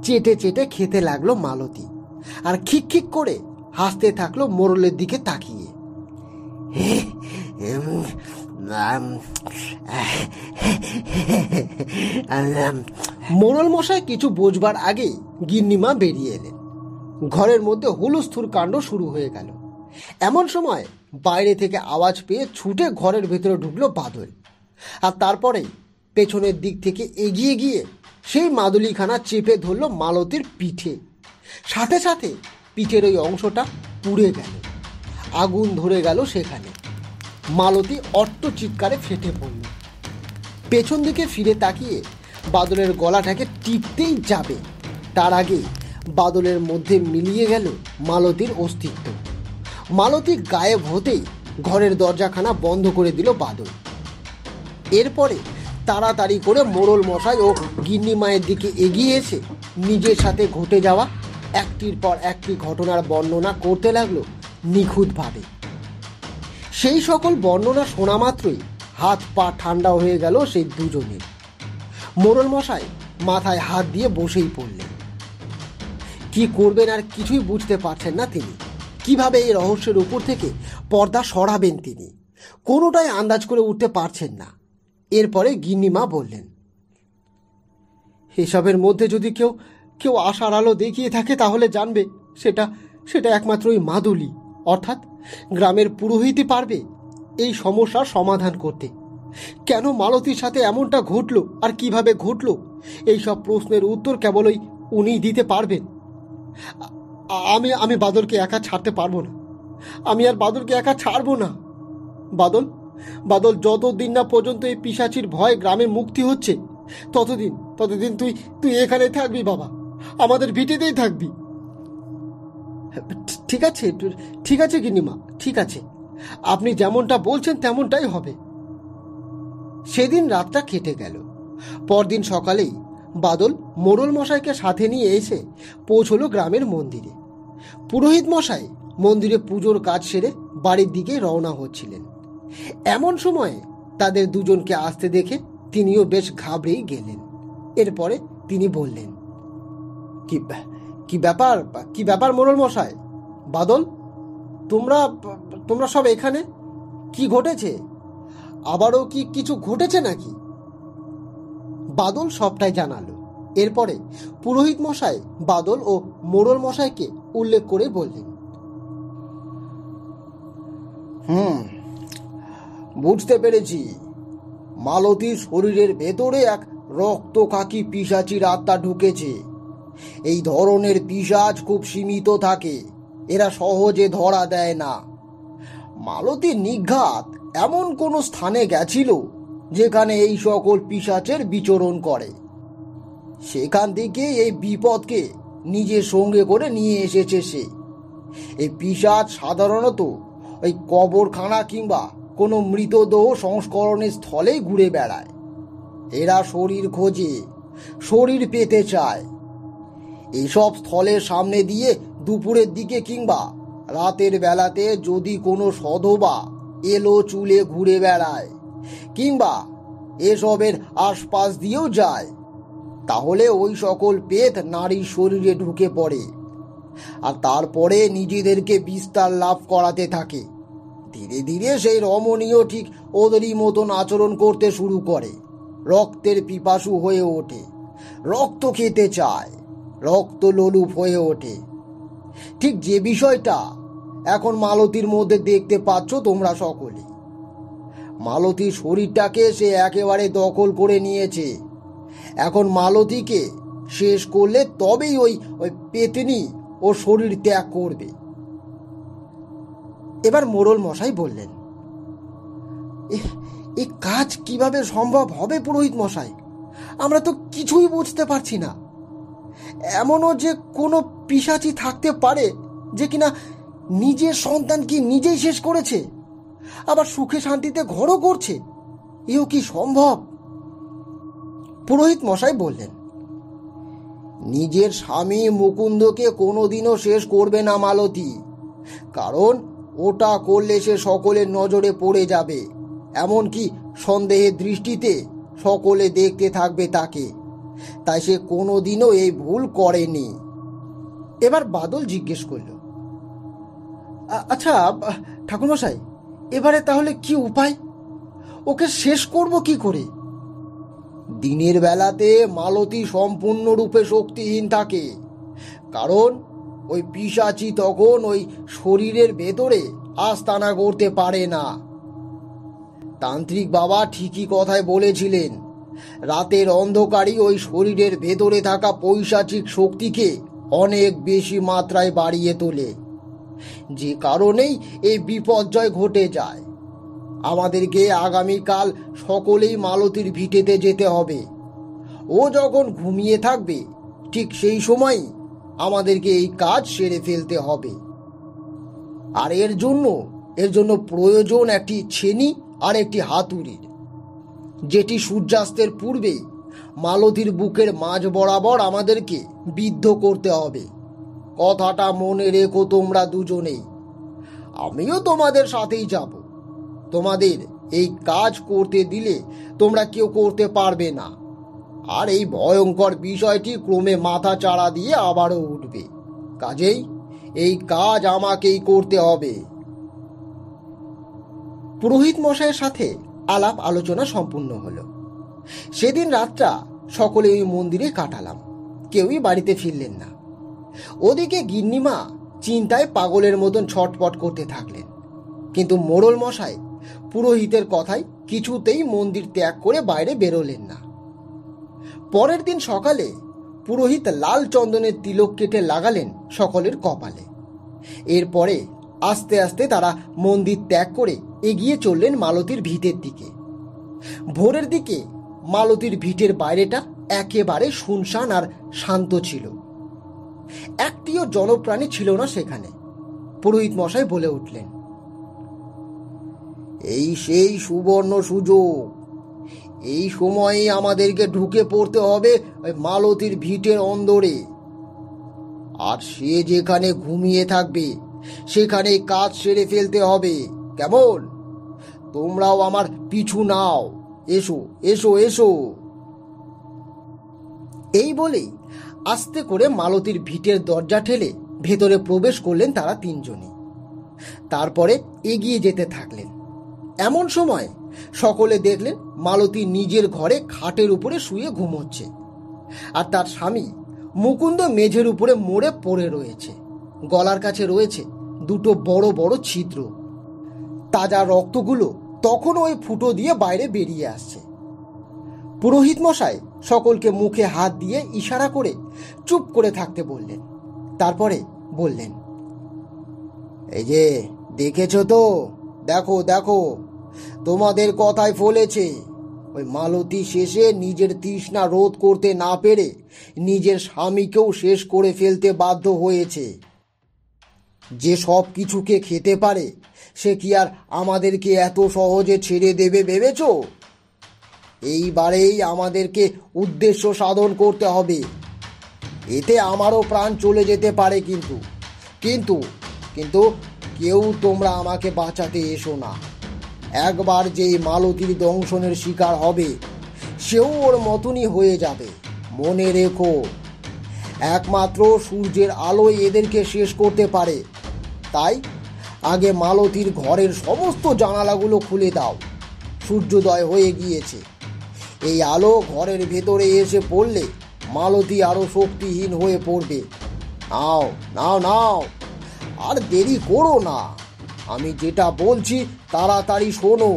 চেটে চেটে খেতে লাগলো মালতী, আর খিক খিক করে হাসতে থাকলো মোড়লের দিকে তাকিয়ে। মোড়ল মশাই কিছু বোঝবার আগেই গিন্নিমা বেরিয়ে এলেন। ঘরের মধ্যে হুলস্থুল কাণ্ড শুরু হয়ে গেল। এমন সময় বাইরে থেকে আওয়াজ পেয়ে ছুটে ঘরের ভেতরে ঢুকলো বাদল, আর তারপরে পেছনের দিক থেকে এগিয়ে গিয়ে সেই মাদুলিখানা চেপে ধরল মালতীর পিঠে। সাথে সাথে পিঠের ওই অংশটা পুড়ে গেল, আগুন ধরে গেল সেখানে। মালতী অট্ট চিৎকারে ফেটে পড়ল। পেছন দিকে ফিরে তাকিয়ে বাদলের গলাটাকে টিপতেই যাবে, তার আগে বাদলের মধ্যে মিলিয়ে গেল মালতীর অস্তিত্ব। মালতী গায়েব হতেই ঘরের দরজাখানা বন্ধ করে দিল বাদল। এরপরে তাড়াতাড়ি করে মোড়ল মশাই ও গিন্নি মায়ের দিকে এগিয়ে এসে নিজের সাথে ঘটে যাওয়া একটির পর একটি ঘটনার বর্ণনা করতে লাগলো নিখুঁতভাবে। সেই সকল বর্ণনা শোনা মাত্রই হাত পা ঠান্ডা হয়ে গেল সেই দুজনের। মোড়ল মশাই মাথায় হাত দিয়ে বসেই পড়লেন। কি করবেন আর কিছুই বুঝতে পারছেন না তিনি। কিভাবে এই রহস্যের উপর থেকে পর্দা সরাবেন তিনি কোনোটাই আন্দাজ করে উঠতে পারছেন না। এরপরে গিন্নিমা বললেন, এসবের মধ্যে যদি কেউ কেউ আশার আলো দেখিয়ে থাকে তাহলে জানবে সেটা একমাত্র ওই মাদুলি অর্থাৎ গ্রামের পুরোহিতই পারবে এই সমস্যার সমাধান করতে। কেন মালতীর সাথে এমনটা ঘটলো আর কিভাবে ঘটলো, এই সব প্রশ্নের উত্তর কেবলই উনিই দিতে পারবেন। আমি বাদলকে একা ছাড়তে পারবো না। আমি আর বাদলকে একা ছাড়বো না। বাদল যতদিন না পর্যন্ত এই পিশাচির ভয় গ্রামে মুক্তি হচ্ছে ততদিন তুই এখানে থাকবি বাবা, আমাদের ভিটেতেই থাকবি। ঠিক আছে গিন্নিমা, ঠিক আছে, আপনি যেমনটা বলছেন তেমনটাই হবে। সেদিন রাতটা কেটে গেল। পরদিন সকালেই বাদল মোড়ল মশাইকে সাথে নিয়ে এসে পৌঁছলো গ্রামের মন্দিরে। পুরোহিত মশাই মন্দিরে পুজোর কাজ সেরে বাড়ির দিকে রওনা হচ্ছিলেন। এমন সময়ে তাদের দুজনকে আসতে দেখে তিনিও বেশ ঘাবড়েই গেলেন। এরপরে তিনি বললেন, কি ব্যাপার মোড়ল মশাই, বাদল, তোমরা সব এখানে? কি ঘটেছে? আবারও কি কিছু ঘটেছে নাকি? বাদল সবটাই জানালো। এরপরে পুরোহিত মশাই বাদল ও মোড়ল মশাইকে উল্লেখ করে বললেন, বুঝতে পেরেছি, মালতীর শরীরের ভেতরে এক রক্তকাকি পিশাচির আত্মা ঢুকেছে। এই ধরনের পিশাচ খুব সীমিত থাকে, এরা সহজে ধরা দেয় না। মালতী নিঘাত এমন কোনো স্থানে গেছিল যেখানে এই সকল পিশাচের বিচরণ করে। সেখান থেকে এই বিপদকে নিজের সঙ্গে করে নিয়ে এসেছে সে। এই পিশাচ সাধারণত ওই কবরখানা কিংবা কোনো মৃতদেহ সংস্করণের স্থলেই ঘুরে বেড়ায়। এরা শরীর খোঁজে, শরীর পেতে চায়। এসব স্থলের সামনে দিয়ে দুপুরের দিকে কিংবা রাতের বেলাতে যদি কোনো সধবা এলো চুলে ঘুরে বেড়ায় কিংবা এসবের আশপাশ দিয়েও যায়, তাহলে ওই সকল পেত নারীর শরীরে ঢুকে পড়ে আর তারপরে নিজেদেরকে বিস্তার লাভ করাতে থাকে। ধীরে ধীরে সেই রমণীও ঠিক ওদেরই মতন আচরণ করতে শুরু করে। রক্তের পিপাসু হয়ে ওঠে, রক্ত খেতে চায়, রক্ত লোলুপ হয়ে ওঠে। ঠিক যে বিষয়টা এখন মালতীর মধ্যে দেখতে পাচ্ছ তোমরা সকলে। মালতীর শরীরটাকে সে একেবারে দখল করে নিয়েছে। এখন মালতীকে শেষ করলে তবেই ওই পেতনি ও শরীর ত্যাগ করবে। এবার মোড়ল মশাই বললেন, এই কাজ কিভাবে সম্ভব হবে পুরোহিত মশাই? আমরা তো কিছুই বুঝতে পারছি না। এমনও যে কোনো পিশাচি থাকতে পারে যে কিনা নিজের সন্তানকে নিজেই শেষ করেছে, আবার সুখে শান্তিতে ঘরও করছে। এও কি সম্ভব? পুরোহিত মশাই বললেন, নিজের স্বামী মুকুন্দকে কোনোদিনও শেষ করবে না মালতী, কারণ ওটা করলে সে সকলের নজরে পড়ে যাবে, এমনকি সন্দেহের দৃষ্টিতে সকলে দেখতে থাকবে তাকে। তাই সে কোনোদিনও এই ভুল করেনি। এবার বাদল জিজ্ঞেস করল, আচ্ছা ঠাকুরমশাই, এবারে তাহলে কি উপায়? ওকে শেষ করব কি করে? দিনের বেলাতে মালতী সম্পূর্ণরূপে শক্তিহীন থাকে, কারণ ওই পিশাচি তখন ওই শরীরের ভেতরে আস্তানা করতে পারে না। তান্ত্রিক বাবা ঠিকই কথাই বলেছিলেন, রাতের অন্ধকারই ওই শরীরের ভেতরে থাকা পৈশাচিক শক্তিকে অনেক বেশি মাত্রায় বাড়িয়ে তোলে, যে কারণেই এই বিপর্যয় ঘটে যায়। আমাদেরকে আগামীকাল সকলেই মালতীর ভিটেতে যেতে হবে। ও যখন ঘুমিয়ে থাকবে ঠিক সেই সময়ই আমাদেরকে এই কাজ সেরে ফেলতে হবে। আর এর জন্য প্রয়োজন একটি ছেনি আর একটি হাতুড়ির, যেটি সূর্যাস্তের পূর্বেই মালতীর বুকের মাঝ বরাবর আমাদেরকে বিদ্ধ করতে হবে। কথাটা মনে রেখো তোমরা দুজনেই। আমিও তোমাদের সাথেই যাব। তোমাদের এই কাজ করতে দিলে তোমরা কেউ করতে পারবে না, আর এই ভয়ঙ্কর বিষয়টি ক্রমে মাথা চাড়া দিয়ে আবারও উঠবে। কাজেই এই কাজ আমাকেই করতে হবে। পুরোহিত মশাইয়ের সাথে আলাপ আলোচনা সম্পূর্ণ হলো। সেদিন রাতটা সকলে ওই মন্দিরে কাটালাম, কেউই বাড়িতে ফিরলেন না। ওদিকে গিন্নিমা চিন্তায় পাগলের মতন ছটপট করতে থাকলেন, কিন্তু মোড়ল মশাই পুরোহিতের কথায় কিছুতেই মন্দির ত্যাগ করে বাইরে বেরোলেন না। পরের দিন সকালে পুরোহিত লাল চন্দনের তিলক কেটে লাগালেন সকলের কপালে। এরপরে আস্তে আস্তে তারা মন্দির ত্যাগ করে এগিয়ে চললেন মালতীর ভিটের দিকে। ভোরের দিকে মালতীর ভিটের বাইরেটা একেবারে শুনশান আর শান্ত ছিল। একটিও জনপ্রাণী ছিল না সেখানে। পুরোহিত মশাই বলে উঠলেন, এই সেই সুবর্ণ সুযোগ। এই সময়ে আমাদেরকে ঢুকে পড়তে হবে ওই মালতীর ভিটের অন্দরে, আর সে যেখানে ঘুমিয়ে থাকবে সেখানে কাজ সেরে ফেলতে হবে। কেমন? তোমরাও আমার পিছু নাও। এসো এসো এসো। এই বলেই আস্তে করে মালতীর ভিটের দরজা ঠেলে ভেতরে প্রবেশ করলেন তারা তিনজনই। তারপরে এগিয়ে যেতে থাকলেন। এমন সময় সকলে দেখলেন মালতী নিজের ঘরে খাটের উপরে শুয়ে ঘুমোচ্ছে, আর তার স্বামী মুকুন্দ মেঝের উপরে মরে পড়ে রয়েছে। গলার কাছে রয়েছে দুটো বড় বড় ছিদ্র। তাজা রক্তগুলো তখন ওই ফুটো দিয়ে বাইরে বেরিয়ে আসছে। পুরোহিত মশাই সকলকে মুখে হাত দিয়ে ইশারা করে চুপ করে থাকতে বললেন। তারপরে বললেন, এই যে দেখেছো তো, দেখো দেখো, তোমাদের কথায় ফলেছে। ওই মালতী শেষে নিজের তৃষ্ণা রোধ করতে না পেরে নিজের স্বামীকেও শেষ করে ফেলতে বাধ্য হয়েছে। যে সব কিছুকে খেতে পারে সে কি আর আমাদেরকে এত সহজে ছেড়ে দেবে ভেবেছ? এইবারেই আমাদেরকে উদ্দেশ্য সাধন করতে হবে। এতে আমারও প্রাণ চলে যেতে পারে, কিন্তু কিন্তু কিন্তু কেউ তোমরা আমাকে বাঁচাতে এসো না। একবার যেই মালতীর দংশনের শিকার হবে সেও ওর মতনই হয়ে যাবে। মনে রেখো, একমাত্র সূর্যের আলোয় এদেরকে শেষ করতে পারে। তাই আগে মালতীর ঘরের সমস্ত জানালাগুলো খুলে দাও। সূর্যোদয় হয়ে গিয়েছে। এই আলো ঘরের ভেতরে এসে পড়লে মালতী আরো শক্তিহীন হয়ে পড়বে। নাও নাও নাও, আর দেরি করো না। আমি যেটা বলছি তাড়াতাড়ি শোনো।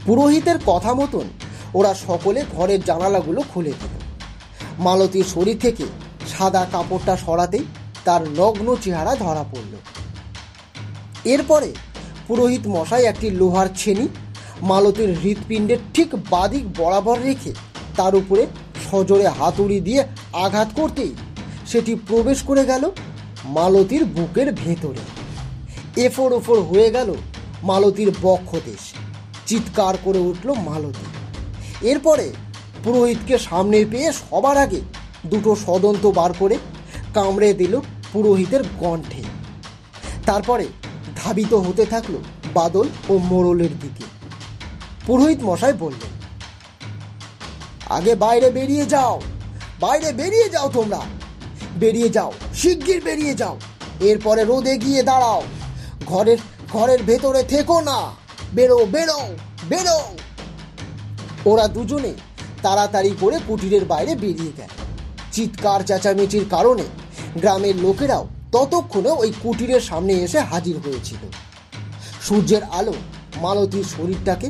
পুরোহিতের কথা মতন ওরা সকলে ঘরের জানালাগুলো খুলে দিল। মালতীর শরীর থেকে সাদা কাপড়টা সরাতেই তার নগ্ন চেহারা ধরা পড়ল। এরপরে পুরোহিত মশাই একটি লোহার ছেনি মালতীর হৃৎপিণ্ডের ঠিক বাদিক বরাবর রেখে তার উপরে সজোরে হাতুড়ি দিয়ে আঘাত করতেই সেটি প্রবেশ করে গেল মালতীর বুকের ভেতরে। এফোর ওফোর হয়ে গেল মালতীর বক্ষদেশ। চিৎকার করে উঠল মালতী। এরপরে পুরোহিতকে সামনে পেয়ে সবার আগে দুটো সদন্ত বার করে কামড়ে দিল পুরোহিতের কণ্ঠে। তারপরে ধাবিত হতে থাকলো বাদল ও মোড়লের দিকে। পুরোহিত মশাই বললেন, আগে বাইরে বেরিয়ে যাও, বাইরে বেরিয়ে যাও, তোমরা বেরিয়ে যাও, শিগগির বেরিয়ে যাও। এরপরে রোদে গিয়ে দাঁড়াও, ঘরের ভেতরে থেকো না, বেরো বেরো বেরো। ওরা দুজনে তাড়াতাড়ি করে কুটিরের বাইরে বেরিয়ে গেল। চিৎকার চেঁচামেচির কারণে গ্রামের লোকেরাও ততক্ষণে ওই কুটিরের সামনে এসে হাজির হয়েছিল। সূর্যের আলো মালতীর শরীরটাকে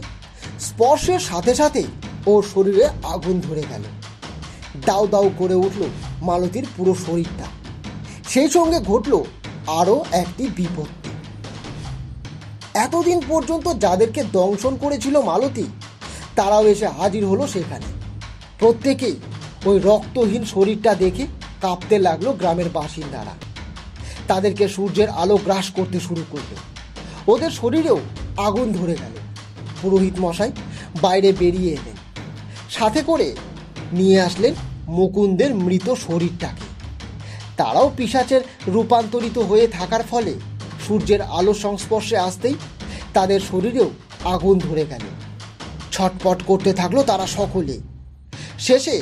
স্পর্শের সাথে সাথেই ওর শরীরে আগুন ধরে গেল। দাউ দাউ করে উঠল মালতীর পুরো শরীরটা। সেই সঙ্গে ঘটল আরও একটি বিপত্তি। এতদিন পর্যন্ত যাদেরকে দংশন করেছিল মালতী, তারাও এসে হাজির হলো সেখানে। প্রত্যেকেই ওই রক্তহীন শরীরটা দেখে কাঁপতে লাগলো গ্রামের বাসিন্দারা। তাদেরকে সূর্যের আলো গ্রাস করতে শুরু করলো। ওদের শরীরেও আগুন ধরে গেল। পুরোহিত মশাই বাইরে বেরিয়ে এলেন। সাথে করে নিয়ে আসলেন মুকুন্দের মৃত শরীরটাকে। তারাও পিশাচের রূপান্তরিত হয়ে থাকার ফলে সূর্যের আলোর সংস্পর্শে আসতেই তাদের শরীরেও আগুন ধরে গেল। ছটপট করতে থাকলো তারা সকলে। শেষে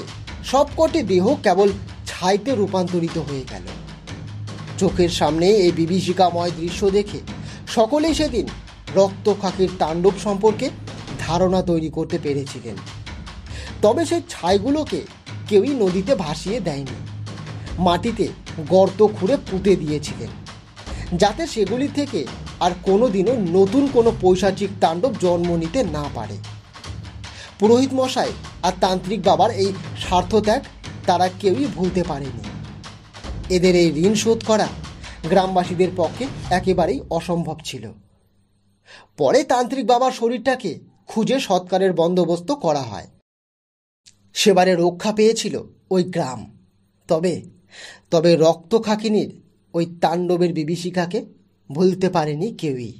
সবকটি দেহ কেবল ছাইতে রূপান্তরিত হয়ে গেল। চোখের সামনে এই বিভীষিকাময় দৃশ্য দেখে সকলেই সেদিন রক্তখাকির তাণ্ডব সম্পর্কে ধারণা তৈরি করতে পেরেছিলেন। তবে সেই ছাইগুলোকে কেউই নদীতে ভাসিয়ে দেয়নি, মাটিতে গর্ত খুঁড়ে পুঁতে দিয়েছিলেন, যাতে সেগুলি থেকে আর কোনোদিনও নতুন কোনো পৈশাচিক তাণ্ডব জন্ম নিতে না পারে। পুরোহিত মশাই আর তান্ত্রিক বাবার এই স্বার্থত্যাগ তারা কেউই ভুলতে পারেনি। এদের এই ঋণ শোধ করা গ্রামবাসীদের পক্ষে একেবারেই অসম্ভব ছিল। পরে তান্ত্রিক বাবার শরীরটাকে খুঁজে সৎকারের বন্দোবস্ত করা হয়। সেবারে রক্ষা পেয়েছিল ওই গ্রাম। তবে রক্তখাকিনীর ওই তাণ্ডবের বিভীষিকাকে ভুলতে পারেনি কেউই।